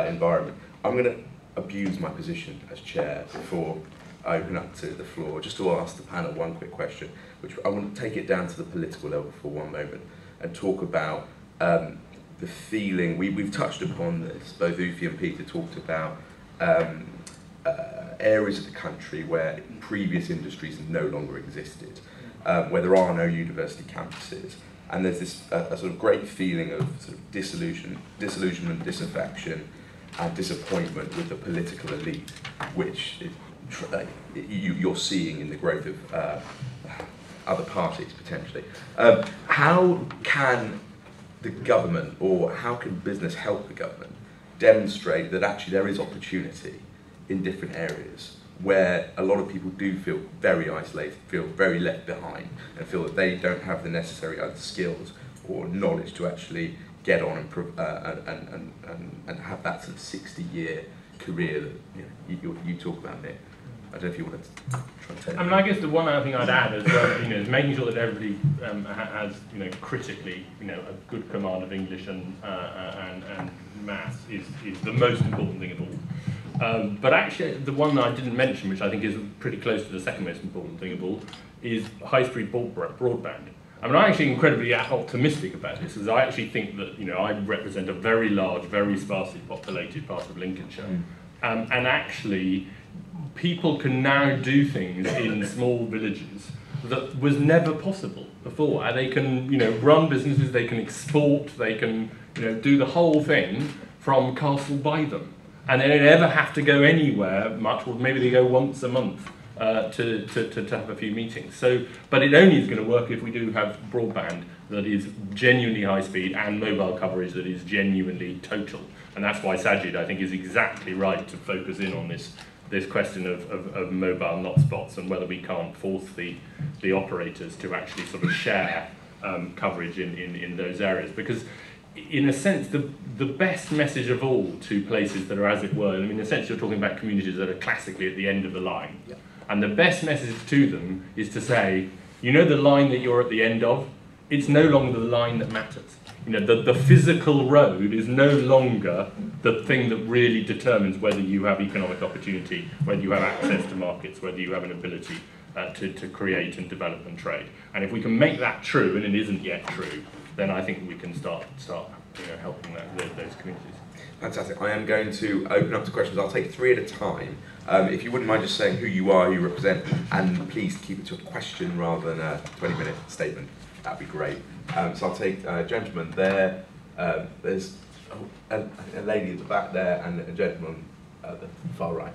A: environment. I'm going to abuse my position as chair before I open up to the floor, just to ask the panel one quick question, which I want to take it down to the political level for one moment and talk about the feeling. We've touched upon this, both Ufi and Peter talked about areas of the country where previous industries no longer existed, where there are no university campuses, and there's this a sort of great feeling of sort of disillusionment, disaffection, and disappointment with the political elite, which you're seeing in the growth of other parties potentially. How can the government, or how can business help the government demonstrate that actually there is opportunity in different areas where a lot of people do feel very isolated, feel very left behind, and feel that they don't have the necessary either skills or knowledge to actually get on and have that sort of 60-year career that you talk about, Nick? I don't know if you want to try and take
C: I mean, I guess the one other thing I'd add as well, is making sure that everybody has, critically, a good command of English and maths is the most important thing of all. But actually, the one that I didn't mention, which I think is pretty close to the second most important thing of all, is high-speed broadband. I mean, I'm actually incredibly optimistic about this, because I actually think that, I represent a very large, very sparsely populated part of Lincolnshire, and actually, people can now do things in small villages that was never possible before. And they can, run businesses, they can export, they can, do the whole thing from Castle by them. And they don't ever have to go anywhere much, or maybe they go once a month to have a few meetings. So, but it only is going to work if we do have broadband that is genuinely high speed and mobile coverage that is genuinely total. And that's why Sajid, I think, is exactly right to focus in on this question of mobile not spots, and whether we can't force the operators to actually sort of share coverage in those areas. Because in a sense, the best message of all to places that are, as it were, I mean, in a sense you're talking about communities that are classically at the end of the line. Yeah. And the best message to them is to say, the line that you're at the end of, it's no longer the line that matters. The physical road is no longer the thing that really determines whether you have economic opportunity, whether you have access to markets, whether you have an ability to create and develop and trade. And if we can make that true, and it isn't yet true, then I think we can start helping those communities.
A: Fantastic. I am going to open up to questions. I'll take 3 at a time. If you wouldn't mind just saying who you are, who you represent, and please keep it to a question rather than a 20-minute statement. That'd be great. So I'll take a gentleman there. There's a lady at the back there, and a gentleman at the far right.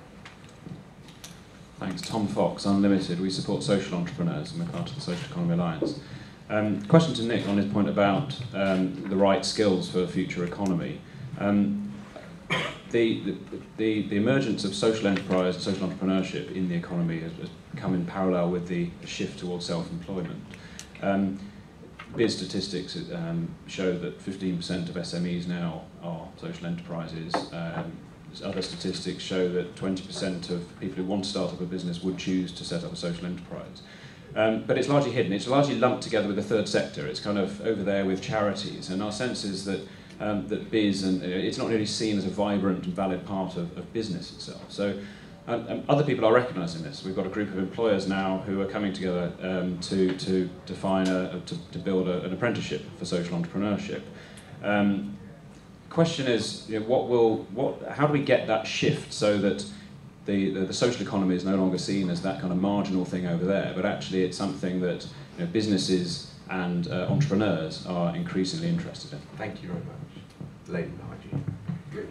G: Thanks. Tom Fox, Unlimited. We support social entrepreneurs, and we're part of the Social Economy Alliance. Question to Nick on his point about the right skills for a future economy. The emergence of social enterprise and social entrepreneurship in the economy has come in parallel with the shift towards self-employment. BIS statistics show that 15% of SMEs now are social enterprises. Other statistics show that 20% of people who want to start up a business would choose to set up a social enterprise. But it's largely hidden. It's largely lumped together with the third sector. It's kind of over there with charities. And our sense is that that BIS, and it's not really seen as a vibrant and valid part of business itself. So other people are recognising this. We've got a group of employers now who are coming together to define to build an apprenticeship for social entrepreneurship. Question is, how do we get that shift so that the social economy is no longer seen as that kind of marginal thing over there, but actually it's something that businesses and entrepreneurs are increasingly interested in.
A: Thank you very much. Lady behind you.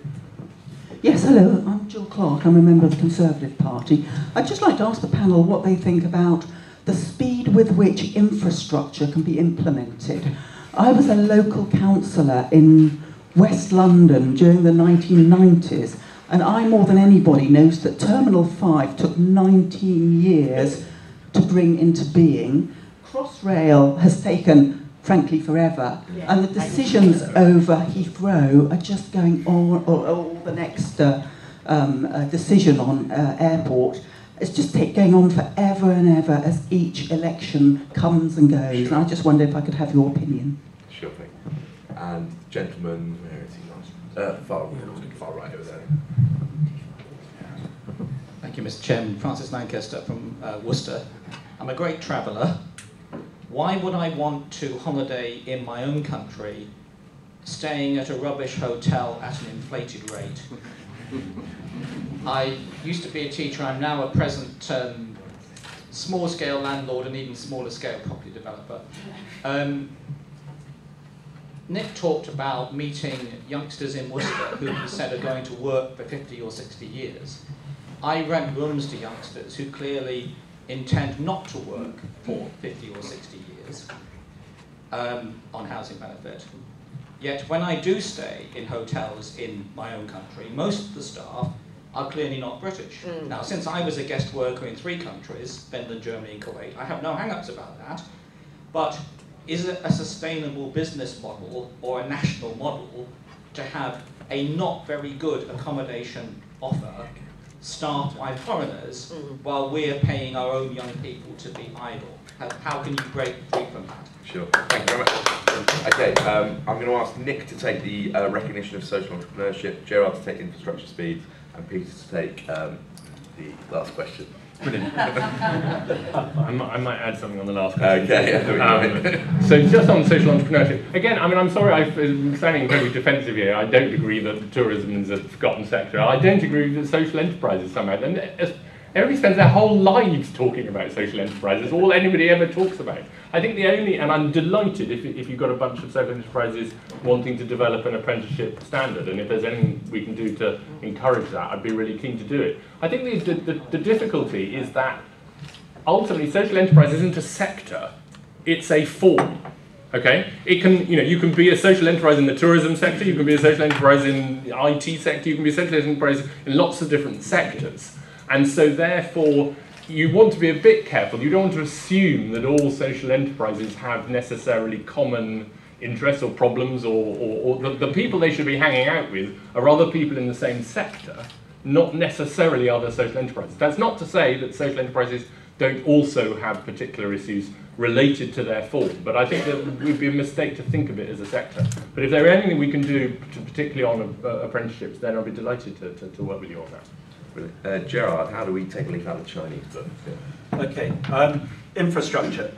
H: Yes, hello, I'm Jill Clark, I'm a member of the Conservative Party. I'd just like to ask the panel what they think about the speed with which infrastructure can be implemented. I was a local councillor in West London during the 1990s, and I, more than anybody, knows that Terminal 5 took 19 years to bring into being. Crossrail has taken, frankly, forever, and the decisions over Heathrow are just going on, or the next decision on airport, it's just going on forever and ever as each election comes and goes.
A: Sure.
H: And I just wonder if I could have your opinion.
A: Sure thing. And gentleman, where is he last? Far right over there.
I: Thank you, Mr. Chairman. Francis Lancaster from Worcester. I'm a great traveller. Why would I want to holiday in my own country, staying at a rubbish hotel at an inflated rate? I used to be a teacher. I'm now a present small-scale landlord and even smaller-scale property developer. Nick talked about meeting youngsters in Worcester who he said are going to work for 50 or 60 years. I rent rooms to youngsters who clearly intend not to work for 50 or 60 years on housing benefit. Yet when I do stay in hotels in my own country, most of the staff are clearly not British. Now, since I was a guest worker in 3 countries, Finland, Germany and Kuwait, I have no hang-ups about that. But is it a sustainable business model or a national model to have a not very good accommodation offer staffed by foreigners while we're paying our own young people to be idle? How can you break free from that?
A: Sure. Thank you very much. Okay, I'm going to ask Nick to take the recognition of social entrepreneurship, Gerard to take infrastructure speed, and Peter to take the last question. Brilliant.
C: I might add something on the last question.
A: Okay.
C: So just on social entrepreneurship, again, I mean, I'm sorry, I'm sounding incredibly defensive here. I don't agree that tourism is a forgotten sector. I don't agree that social enterprises somehow. And everybody spends their whole lives talking about social enterprises. All anybody ever talks about. I think the only, and I'm delighted if you've got a bunch of social enterprises wanting to develop an apprenticeship standard, and if there's anything we can do to encourage that, I'd be really keen to do it. I think the difficulty is that ultimately social enterprise isn't a sector, it's a form. Okay, it can, you can be a social enterprise in the tourism sector, you can be a social enterprise in the IT sector, you can be a social enterprise in lots of different sectors. And so therefore, you want to be a bit careful. You don't want to assume that all social enterprises have necessarily common interests or problems, or the people they should be hanging out with are other people in the same sector, not necessarily other social enterprises. That's not to say that social enterprises don't also have particular issues related to their form, but I think that it would be a mistake to think of it as a sector. But if there is anything we can do, particularly on apprenticeships, then I'll be delighted to work with you on that.
A: Gerard, how do we take a leaf out of the Chinese book?
E: Okay, infrastructure.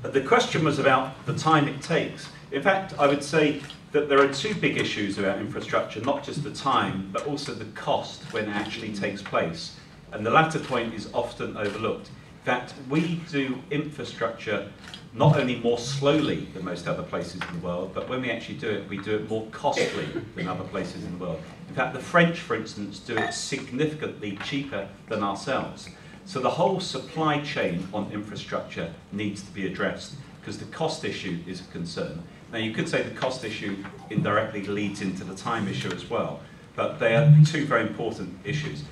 E: The question was about the time it takes. In fact, I would say that there are 2 big issues about infrastructure, not just the time, but also the cost when it actually takes place. And the latter point is often overlooked. In fact, we do infrastructure not only more slowly than most other places in the world, but when we actually do it, we do it more costly than other places in the world. In fact, the French, for instance, do it significantly cheaper than ourselves. So the whole supply chain on infrastructure needs to be addressed, because the cost issue is a concern. Now, you could say the cost issue indirectly leads into the time issue as well, but they are 2 very important issues.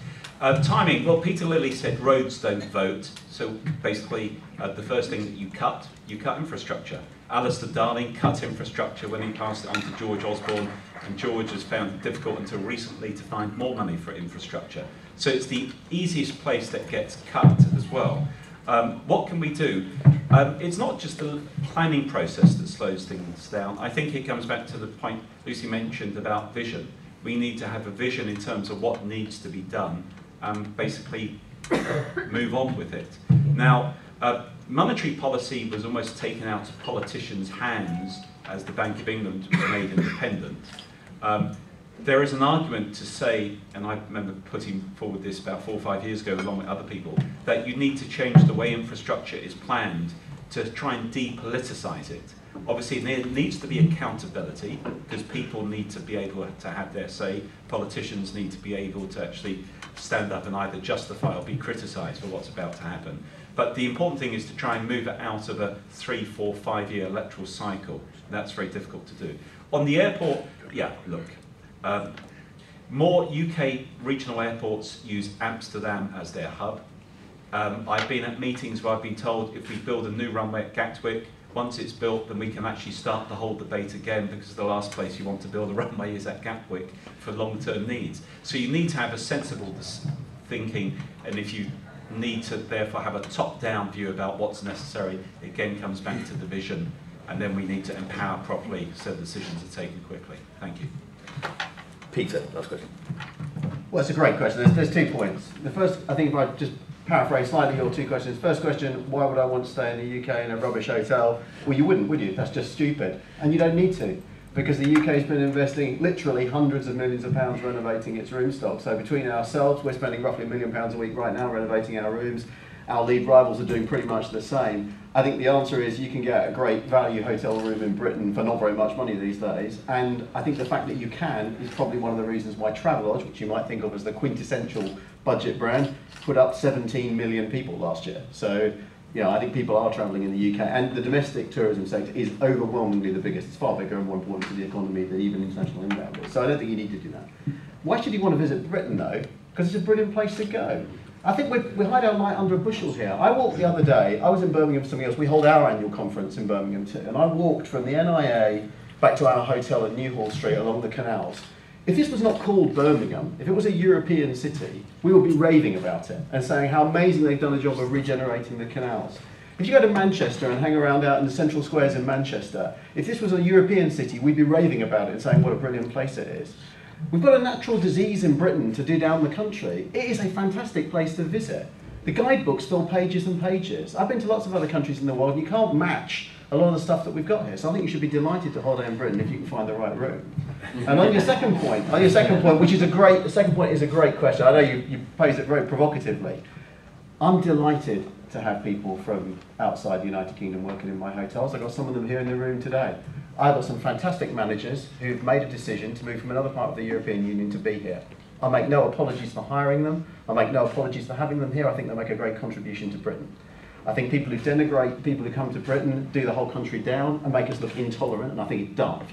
E: Timing, well, Peter Lilly said roads don't vote, so basically the first thing that you cut infrastructure. Alistair Darling cut infrastructure when he passed it on to George Osborne, and George has found it difficult until recently to find more money for infrastructure. So it's the easiest place that gets cut as well. What can we do? It's not just the planning process that slows things down. I think it comes back to the point Lucy mentioned about vision. We need to have a vision in terms of what needs to be done, and basically move on with it. Now, monetary policy was almost taken out of politicians' hands as the Bank of England was made independent. there is an argument to say, and I remember putting forward this about 4 or 5 years ago along with other people, that you need to change the way infrastructure is planned to try and depoliticize it. Obviously, there needs to be accountability, because people need to be able to have their say. Politicians need to be able to actually stand up and either justify or be criticised for what's about to happen. But the important thing is to try and move it out of a 3, 4, 5 year electoral cycle. That's very difficult to do. On the airport, yeah, look, more UK regional airports use Amsterdam as their hub. I've been at meetings where I've been told if we build a new runway at Gatwick, once it's built, then we can actually start the whole debate again, because the last place you want to build a runway is at Gatwick for long-term needs. So you need to have a sensible thinking, and if you need to therefore have a top-down view about what's necessary, it again comes back to the vision, and then we need to empower properly so decisions are taken quickly. Thank you.
A: Peter, last question.
B: Well, it's a great question. There's 2 points. The first, I think if I just paraphrase slightly your 2 questions. First question, why would I want to stay in the UK in a rubbish hotel? Well, you wouldn't, would you? That's just stupid. And you don't need to, because the UK's been investing literally hundreds of millions of pounds renovating its room stock. So between ourselves, we're spending roughly £1 million a week right now renovating our rooms. Our lead rivals are doing pretty much the same. I think the answer is you can get a great value hotel room in Britain for not very much money these days. And I think the fact that you can is probably one of the reasons why Travelodge, which you might think of as the quintessential budget brand, put up 17 million people last year. So, you know, I think people are travelling in the UK, and the domestic tourism sector is overwhelmingly the biggest. It's far bigger and more important to the economy than even international inbound is. So I don't think you need to do that. Why should you want to visit Britain though? Because it's a brilliant place to go. I think we hide our light under a bushel here. I walked the other day, I was in Birmingham for something else, we hold our annual conference in Birmingham too, and I walked from the NIA back to our hotel at Newhall Street along the canals. If this was not called Birmingham, if it was a European city, we would be raving about it and saying how amazing they've done a job of regenerating the canals. If you go to Manchester and hang around out in the central squares in Manchester, if this was a European city, we'd be raving about it and saying what a brilliant place it is. We've got a natural disease in Britain to do down the country. It is a fantastic place to visit. The guidebooks fill pages and pages. I've been to lots of other countries in the world, and you can't match a lot of the stuff that we've got here. So I think you should be delighted to holiday in Britain if you can find the right room. And on your second point, which is the second point is a great question. I know you posed it very provocatively. I'm delighted to have people from outside the United Kingdom working in my hotels. I've got some of them here in the room today. I've got some fantastic managers who've made a decision to move from another part of the European Union to be here. I make no apologies for hiring them. I make no apologies for having them here. I think they make a great contribution to Britain. I think people who denigrate people who come to Britain do the whole country down and make us look intolerant, and I think it's daft.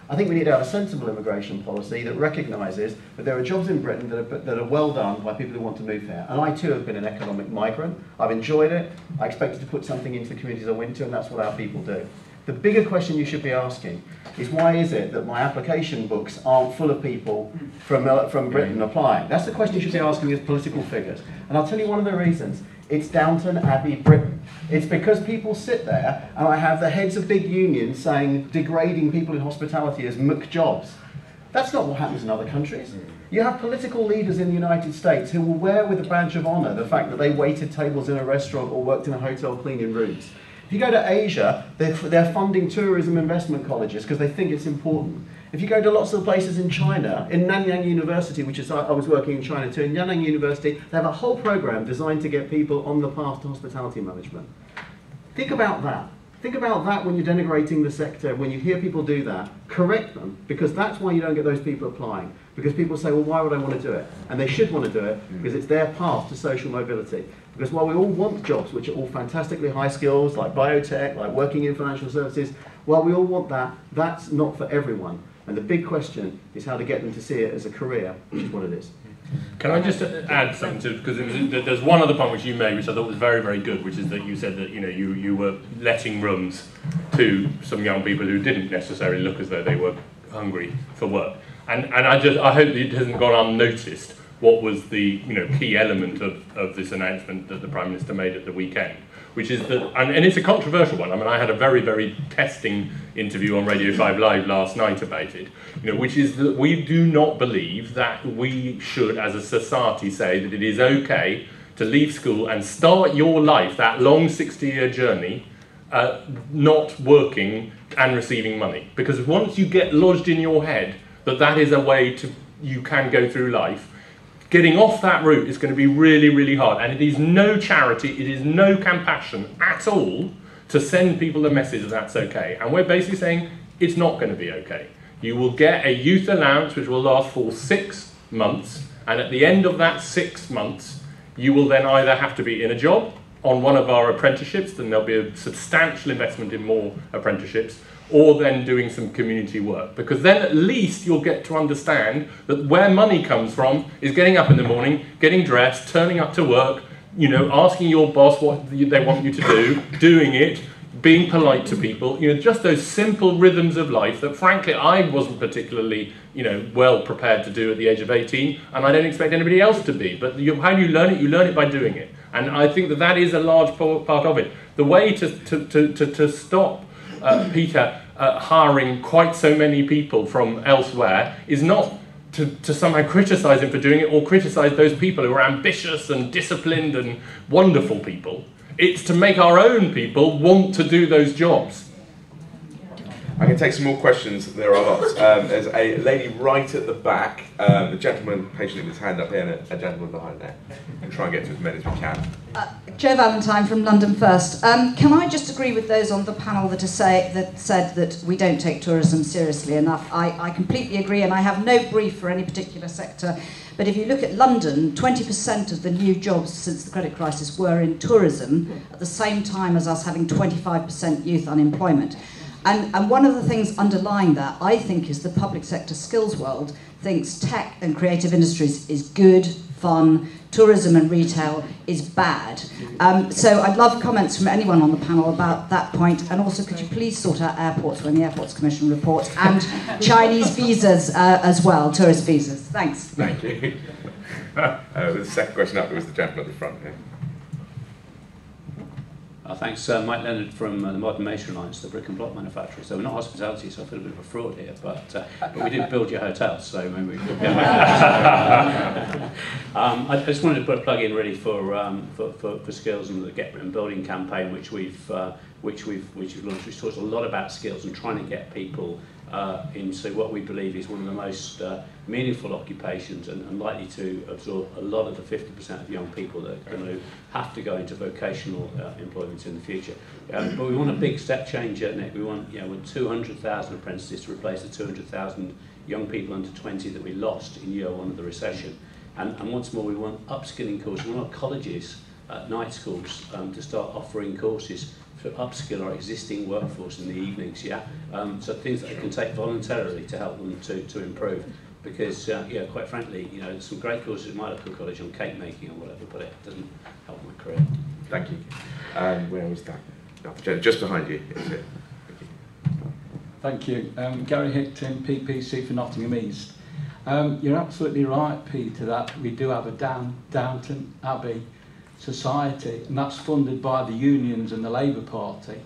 B: I think we need to have a sensible immigration policy that recognises that there are jobs in Britain that are well done by people who want to move here. And I too have been an economic migrant. I've enjoyed it. I expected to put something into the communities I went to, and that's what our people do. The bigger question you should be asking is, why is it that my application books aren't full of people from Britain applying? That's the question you should be asking as political figures. And I'll tell you one of the reasons. It's Downton Abbey Britain. It's because people sit there and I have the heads of big unions saying, degrading people in hospitality as McJobs. That's not what happens in other countries. You have political leaders in the United States who will wear with a badge of honour the fact that they waited tables in a restaurant or worked in a hotel cleaning rooms. If you go to Asia, they're funding tourism investment colleges because they think it's important. If you go to lots of places in China, in Nanyang University, which is, I was working in China too, in Nanyang University, they have a whole program designed to get people on the path to hospitality management. Think about that. Think about that when you're denigrating the sector, when you hear people do that, correct them, because that's why you don't get those people applying. Because people say, well, why would I want to do it? And they should want to do it because it's their path to social mobility. Because while we all want jobs, which are all fantastically high skills, like biotech, like working in financial services, while we all want that, that's not for everyone. And the big question is how to get them to see it as a career, which is what it is.
C: Can I just add something to, because there's one other point which you made, which I thought was very, very good, which is that you said that you were letting rooms to some young people who didn't necessarily look as though they were hungry for work. And I hope that it hasn't gone unnoticed what was the key element of this announcement that the Prime Minister made at the weekend, which is that, and it's a controversial one. I mean, I had a very, very testing interview on Radio 5 Live last night about it, which is that we do not believe that we should, as a society, say that it is okay to leave school and start your life, that long 60-year journey, not working and receiving money. Because once you get lodged in your head that that is a way to you can go through life. Getting off that route is going to be really, really hard. And it is no charity, it is no compassion at all to send people the message that that's okay. And we're basically saying it's not going to be okay. You will get a youth allowance which will last for 6 months. And at the end of that 6 months, you will then either have to be in a job on one of our apprenticeships, then there'll be a substantial investment in more apprenticeships, or then doing some community work. Because then at least you'll get to understand that where money comes from is getting up in the morning, getting dressed, turning up to work, you know, asking your boss what they want you to do, doing it, being polite to people, you know, just those simple rhythms of life that frankly I wasn't particularly, you know, well prepared to do at the age of 18, and I don't expect anybody else to be. But how do you learn it? You learn it by doing it. And I think that that is a large part of it. The way to stop Peter hiring quite so many people from elsewhere is not to somehow criticise him for doing it or criticise those people who are ambitious and disciplined and wonderful people. It's to make our own people want to do those jobs.
A: I can take some more questions. There are lots. There's a lady right at the back, a gentleman patiently with his hand up here, and a gentleman behind there. We'll try and get to as many as we can.
J: Jo Valentine from London First. Can I just agree with those on the panel that said that we don't take tourism seriously enough? I completely agree, and I have no brief for any particular sector. But if you look at London, 20% of the new jobs since the credit crisis were in tourism, at the same time as us having 25% youth unemployment. And one of the things underlying that, I think, is the public sector skills world thinks tech and creative industries is good, fun, tourism and retail is bad. So I'd love comments from anyone on the panel about that point. And also, could you please sort out airports when the Airports Commission reports, and Chinese visas as well, tourist visas. Thanks.
A: Thank you. The second question up was the gentleman at the front here.
G: Thanks, Mike Leonard from the Modern Masonry Alliance, the brick and block manufacturer. So we're not hospitality, so I feel a bit of a fraud here, but we did build your hotel, so maybe we could get I just wanted to put a plug in really for skills and the Get and Building campaign, which we've launched, which talks a lot about skills and trying to get people into what we believe is one of the most meaningful occupations and likely to absorb a lot of the 50% of young people that are going to have to go into vocational employment in the future. But we want a big step change, Nick. We want, with 200,000 apprentices to replace the 200,000 young people under 20 that we lost in year one of the recession. And once more, we want upskilling courses. We want colleges, night schools, to start offering courses to upskill our existing workforce in the evenings, so things that they can take voluntarily to help them to improve. Because, quite frankly, there's some great courses at my local college on cake making or whatever, but it doesn't help my career.
A: Thank you. Where was that? Just behind you. Is it?
K: Thank you. Gary Hickton, PPC for Nottingham East. You're absolutely right, Peter, that we do have a Downton Abbey society, and that's funded by the unions and the Labour Party.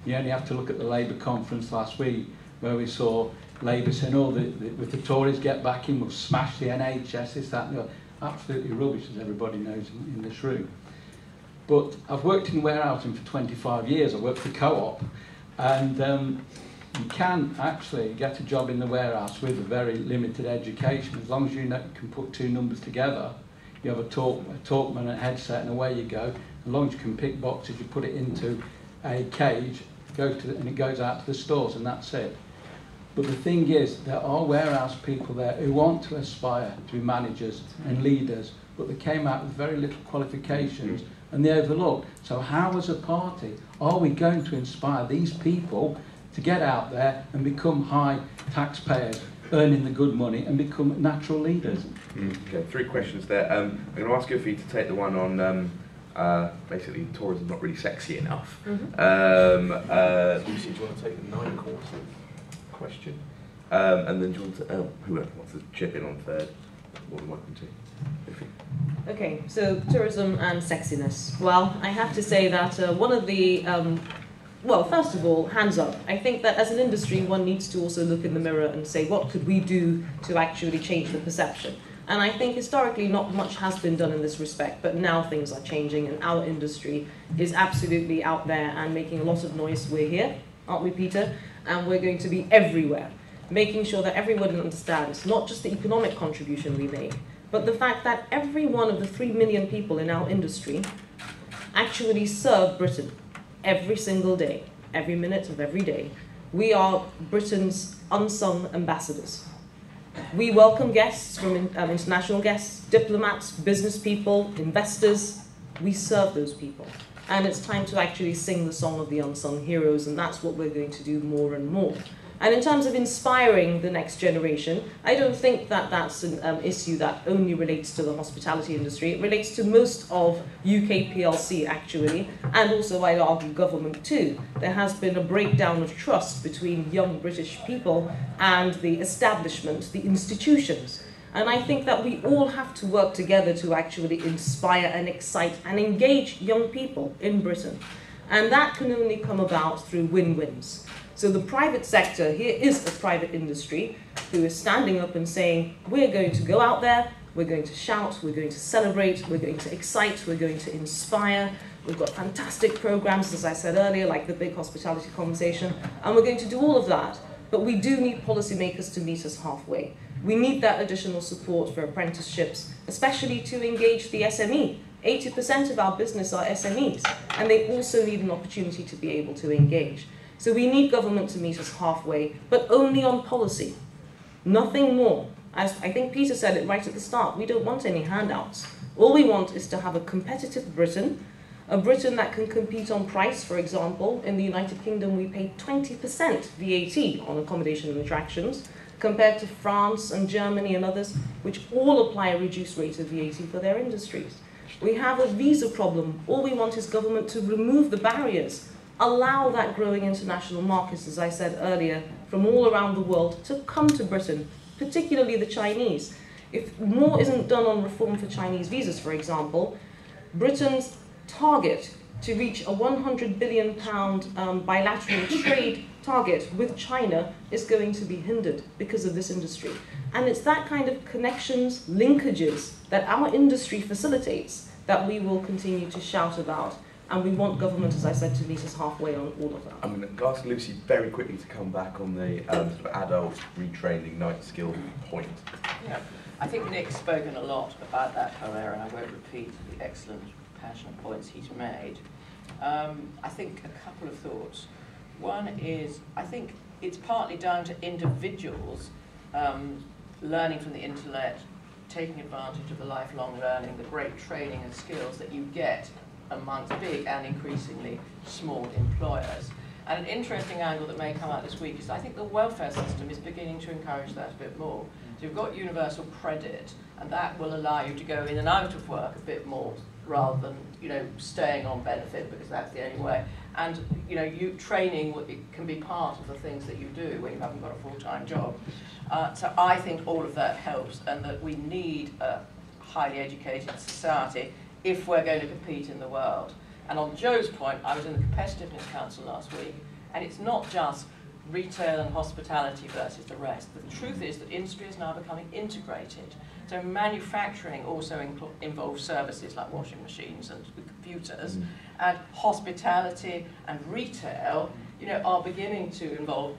K: You only have to look at the Labour conference last week, where we saw Labour saying, if the Tories get back in, we'll smash the NHS, this, that, and the other. Absolutely rubbish, as everybody knows in this room. But I've worked in warehousing for 25 years. I worked for Co-op, and you can actually get a job in the warehouse with a very limited education, as long as you can put two numbers together. You have a Talkman and a headset, and away you go. As long as you can pick boxes, you put it into a cage, and it goes out to the stores, and that's it. But the thing is, there are warehouse people there who want to aspire to be managers and leaders, but they came out with very little qualifications, and they overlooked. So how, as a party, are we going to inspire these people to get out there and become high taxpayers, earning the good money, and become natural leaders?
A: Okay, 3 questions there. I'm going to ask you for you to take the one on basically tourism not really sexy enough. Lucy, do you want to take the 9 course question? And then do you want to, whoever wants to chip in on third, more than welcome to.
D: Okay, so tourism and sexiness. Well, I have to say that one of the, well, first of all, hands up. I think that as an industry, one needs to also look in the mirror and say, what could we do to actually change the perception? And I think historically not much has been done in this respect, but now things are changing and our industry is absolutely out there and making a lot of noise. We're here, aren't we, Peter? And we're going to be everywhere. making sure that everyone understands not just the economic contribution we make, but the fact that every one of the 3 million people in our industry actually serve Britain every single day, every minute of every day. We are Britain's unsung ambassadors. We welcome guests from international guests, diplomats, business people, investors. We serve those people. And it's time to actually sing the song of the unsung heroes, and that's what we're going to do more and more. And in terms of inspiring the next generation, I don't think that that's an issue that only relates to the hospitality industry. It relates to most of UK PLC, actually, and also, I'd argue, government too. There has been a breakdown of trust between young British people and the establishment, the institutions. And I think that we all have to work together to actually inspire and excite and engage young people in Britain. And that can only come about through win-wins. So the private sector here is a private industry who is standing up and saying, we're going to go out there, we're going to shout, we're going to celebrate, we're going to excite, we're going to inspire. We've got fantastic programs, as I said earlier, like the Big Hospitality Conversation, and we're going to do all of that. But we do need policymakers to meet us halfway. We need that additional support for apprenticeships, especially to engage the SME. 80% of our business are SMEs, and they also need an opportunity to be able to engage. So we need government to meet us halfway, but only on policy, nothing more. As I think Peter said it right at the start, we don't want any handouts. All we want is to have a competitive Britain, a Britain that can compete on price. For example, in the United Kingdom, we pay 20% VAT on accommodation and attractions, compared to France and Germany and others, which all apply a reduced rate of VAT for their industries. We have a visa problem. All we want is government to remove the barriers, allow that growing international markets, as I said earlier, from all around the world to come to Britain, particularly the Chinese. If more isn't done on reform for Chinese visas, for example, Britain's target to reach a £100 billion bilateral trade target with China is going to be hindered because of this industry. And it's that kind of connections, linkages that our industry facilitates that we will continue to shout about. And we want government, as I said, to meet us halfway on all of that.
A: I'm going to ask Lucy very quickly to come back on the sort of adult retraining night skill point.
F: Yeah, I think Nick's spoken a lot about that, however, and I won't repeat the excellent, passionate points he's made. I think a couple of thoughts. One is, I think it's partly down to individuals learning from the internet, taking advantage of the lifelong learning, the great training and skills that you get amongst big and increasingly small employers. And an interesting angle that may come out this week is I think the welfare system is beginning to encourage that a bit more. So you've got universal credit, and that will allow you to go in and out of work a bit more rather than, you know, staying on benefit because that's the only way. And, you know, training it can be part of the things that you do when you haven't got a full-time job. So I think all of that helps, and that we need a highly educated society if we're going to compete in the world. And on Joe's point, I was in the Competitiveness Council last week, and it's not just retail and hospitality versus the rest. The truth is that industry is now becoming integrated. So manufacturing also involves services like washing machines and computers, and hospitality and retail, you know, are beginning to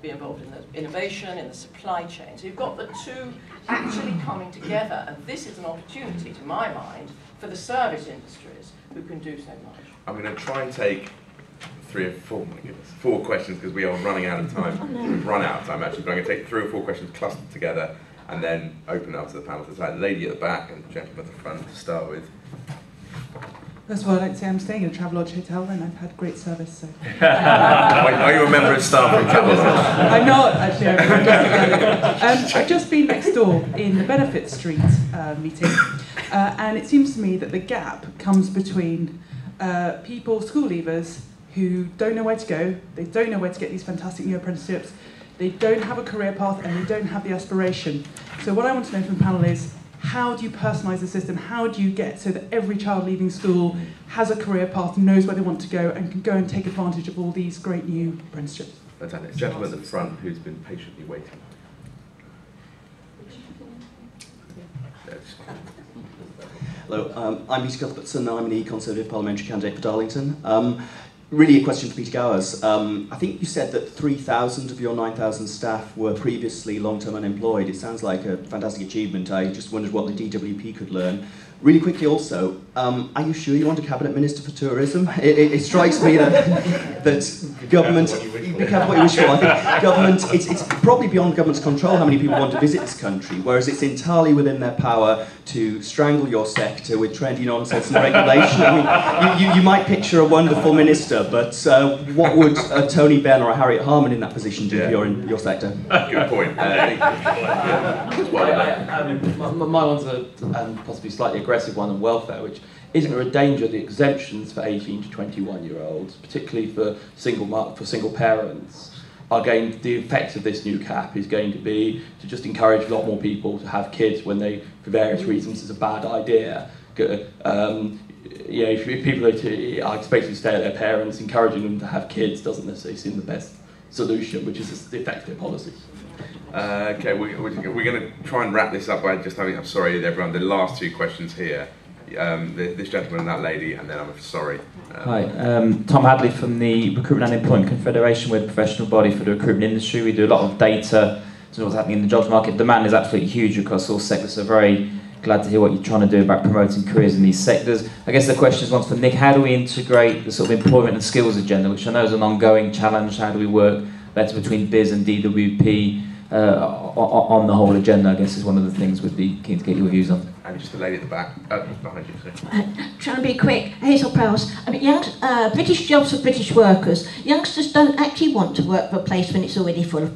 F: be involved in the innovation, in the supply chain. So you've got the two actually coming together, and this is an opportunity, to my mind, for the service industries who can do so much.
A: I'm going to try and take 3 or 4, my goodness, 4 questions because we are running out of time.
D: Oh, no.
A: We've run out of time actually, but I'm going to take 3 or 4 questions clustered together and then open it up to the panel. There's that lady at the back and the gentleman at the front to start with.
L: First of all, I'd like to say I'm staying in a Travelodge hotel and I've had great service. So.
A: Wait, are you a member of staff from Travelodge?
L: I'm not, actually. I've just been next door in the Benefit Street meeting, and it seems to me that the gap comes between people, school leavers, who don't know where to go, they don't know where to get these fantastic new apprenticeships, they don't have a career path, and they don't have the aspiration. So what I want to know from the panel is, how do you personalise the system? How do you get so that every child leaving school has a career path, knows where they want to go, and can go and take advantage of all these great new apprenticeships?
A: Fantastic. Gentleman at the front who's been patiently waiting.
M: Hello, I'm Peter Cuthbertson. I'm an Conservative parliamentary candidate for Darlington. Really a question for Peter Gowers. I think you said that 3,000 of your 9,000 staff were previously long-term unemployed. It sounds like a fantastic achievement. I just wondered what the DWP could learn. Really quickly also, are you sure you want a cabinet minister for tourism? It strikes me that government, be careful what you wish for. I think government, it's probably beyond government's control how many people want to visit this country, whereas it's entirely within their power to strangle your sector with trendy nonsense and regulation. I mean, you might picture a wonderful minister, but what would a Tony Benn or a Harriet Harman in that position do for your sector?
A: Good point.
N: My one's a possibly slightly aggressive one on welfare, which isn't there a danger the exemptions for 18 to 21-year-olds, particularly for single parents, are going, the effect of this new cap is going to be to just encourage a lot more people to have kids when they, for various reasons, it's a bad idea. If people are expected to stay at their parents, encouraging them to have kids doesn't necessarily seem the best solution, which is the effect of their policies.
A: Okay, we're going to try and wrap this up by just having, I'm sorry everyone, the last two questions here. This gentleman and that lady, and then I'm sorry.
O: Hi, Tom Hadley from the Recruitment and Employment Confederation. We're a professional body for the recruitment industry. We do a lot of data to what's happening in the jobs market. Demand is absolutely huge across all sectors, so very glad to hear what you're trying to do about promoting careers in these sectors. I guess the question is one for Nick. How do we integrate the sort of employment and skills agenda, which I know is an ongoing challenge? How do we work better between BIS and DWP on the whole agenda? I guess is one of the things we'd be keen to get your views on.
A: And just the lady at the back, behind you.
P: Trying to be quick, Hazel Prowse. I mean, British jobs for British workers. Youngsters don't actually want to work for a place when it's already full of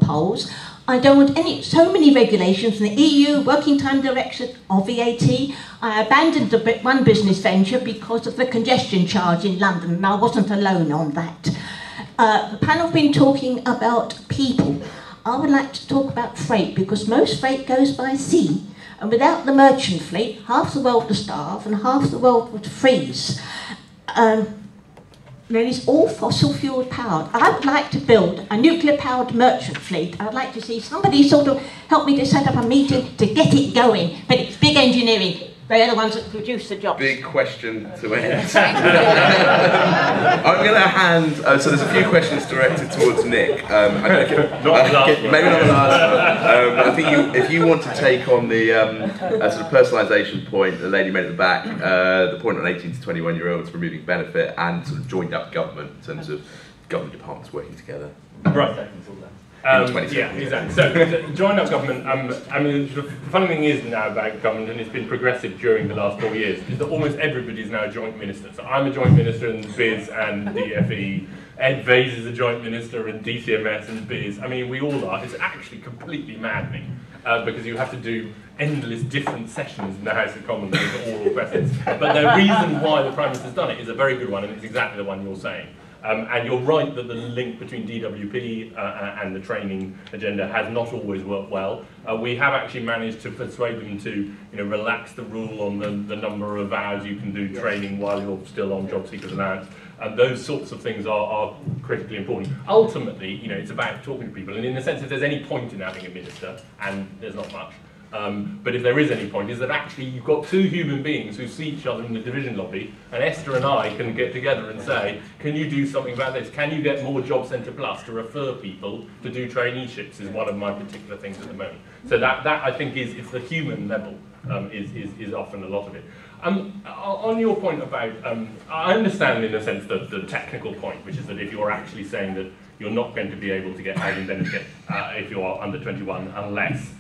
P: Poles. I don't want so many regulations from the EU, Working Time Directive or VAT. I abandoned one business venture because of the congestion charge in London, and I wasn't alone on that. The panel have been talking about people. I would like to talk about freight, because most freight goes by sea. And without the merchant fleet, half the world would starve and half the world would freeze. There is all fossil fuel powered. I would like to build a nuclear powered merchant fleet. I'd like to see somebody sort of help me to set up a meeting to get it going. But it's big engineering. They're the ones that produce the jobs.
A: Big question to end. I'm going to hand, so there's a few questions directed towards Nick. Maybe not the last one. I think if you want to take on the sort of personalisation point the lady made at the back, the point on 18 to 21-year-olds removing benefit and sort of joined up government in terms of government departments working together.
C: Right. Yeah, exactly. So, join up government, I mean, the funny thing is now about government, and it's been progressive during the last 4 years, is that almost everybody is now a joint minister. So I'm a joint minister in BIS and DFE, Ed Vase is a joint minister in DCMS and BIS. I mean, we all are. It's actually completely maddening, because you have to do endless different sessions in the House of Commons with oral questions. But the reason why the Prime Minister's done it is a very good one, and it's exactly the one you're saying. And you're right that the link between DWP and the training agenda has not always worked well. We have actually managed to persuade them to relax the rule on the number of hours you can do training while you're still on job seekers allowance. And those sorts of things are critically important. Ultimately, it's about talking to people. And in a sense, if there's any point in having a minister, and there's not much, but if there is any point, is that actually you've got two human beings who see each other in the division lobby, and Esther and I can get together and say, can you do something about this? Can you get more Job Centre Plus to refer people to do traineeships is one of my particular things at the moment. So that I think it's the human level is often a lot of it. On your point about, I understand in a sense the technical point, which is that if you're actually saying that you're not going to be able to get housing benefit if you are under 21 unless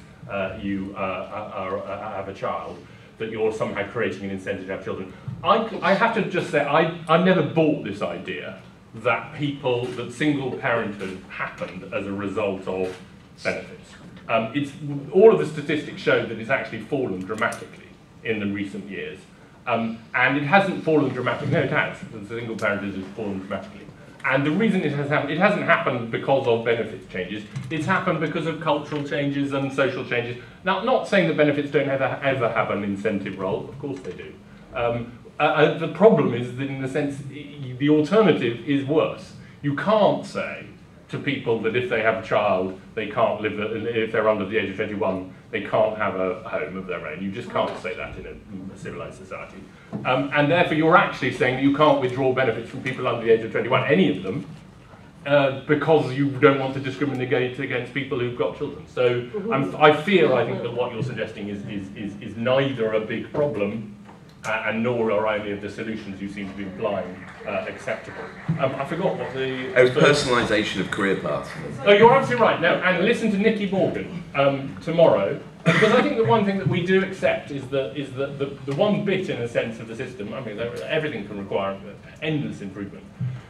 C: you have a child, that you're somehow creating an incentive to have children. I have to just say, I've never bought this idea that single parenthood happened as a result of benefits. All of the statistics show that it's actually fallen dramatically in the recent years. And it hasn't fallen dramatically, no it has, the single parenthood has fallen dramatically. And the reason it hasn't happened because of benefits changes, it's happened because of cultural changes and social changes. Now, not saying that benefits don't ever have an incentive role, of course they do. The problem is that in a sense, the alternative is worse. You can't say to people that if they have a child, they can't live, if they're under the age of 21, they can't have a home of their own. You just can't say that in a civilised society. And therefore you're actually saying that you can't withdraw benefits from people under the age of 21, any of them, because you don't want to discriminate against people who've got children. So I think that what you're suggesting is neither a big problem and nor are any of the solutions you seem to be implying acceptable. I forgot what the...
A: It was personalisation of career paths.
C: Oh, you're absolutely right. No, and listen to Nikki Morgan tomorrow, because I think the one thing that we do accept is that the one bit, in a sense, of the system. I mean, everything can require endless improvement,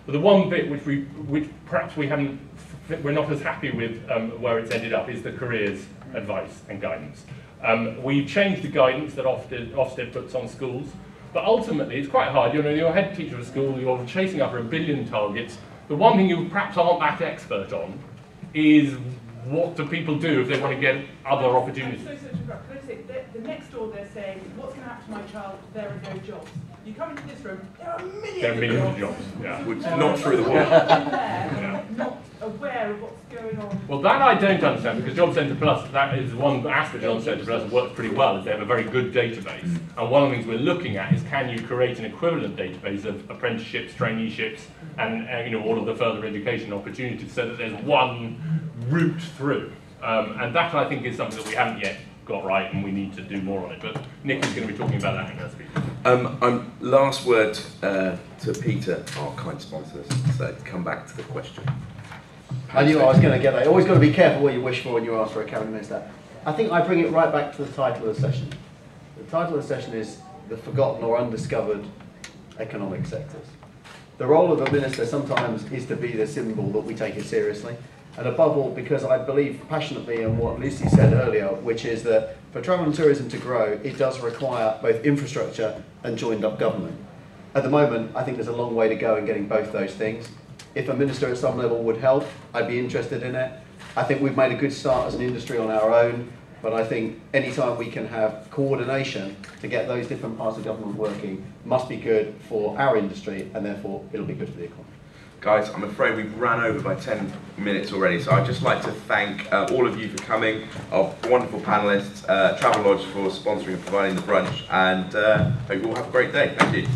C: but the one bit which perhaps we're not as happy with where it's ended up is the careers advice and guidance. We've changed the guidance that Ofsted puts on schools, but ultimately it's quite hard. You know, you're a head teacher of a school, you're chasing after 1 billion targets. The one thing you perhaps aren't that expert on is what do people do if they want to get other opportunities.
L: Can I say, the next door they're saying, what's going to happen to my child? There are no jobs. You come into this room, there are millions of jobs.
C: Yeah.
A: Which not through the wall.
L: Yeah. Not aware of what's going on.
C: Well, that I don't understand, because Job Centre Plus, that is one aspect of Job Centre Plus works pretty well, is they have a very good database. And one of the things we're looking at is, can you create an equivalent database of apprenticeships, traineeships, and all of the further education opportunities, so that there's one route through. And that, I think, is something that we haven't yet got right, and we need to do more on it. But Nick is going to be talking about that in her speech.
A: Last word to Peter, our kind sponsors, so come back to the question.
B: I knew I was going to get that. You always got to be careful what you wish for when you ask for a cabinet minister. I think I bring it right back to the title of the session. The title of the session is The Forgotten or Undiscovered Economic Sectors. The role of a minister sometimes is to be the symbol that we take it seriously. And above all, because I believe passionately in what Lucy said earlier, which is that for travel and tourism to grow, it does require both infrastructure and joined up government. At the moment, I think there's a long way to go in getting both those things. If a minister at some level would help, I'd be interested in it. I think we've made a good start as an industry on our own, but I think any time we can have coordination to get those different parts of government working must be good for our industry, and therefore it'll be good for the economy.
A: Guys, I'm afraid we've ran over by 10 minutes already, so I'd just like to thank all of you for coming, our wonderful panellists, Travelodge for sponsoring and providing the brunch, and hope you all have a great day. Thank you.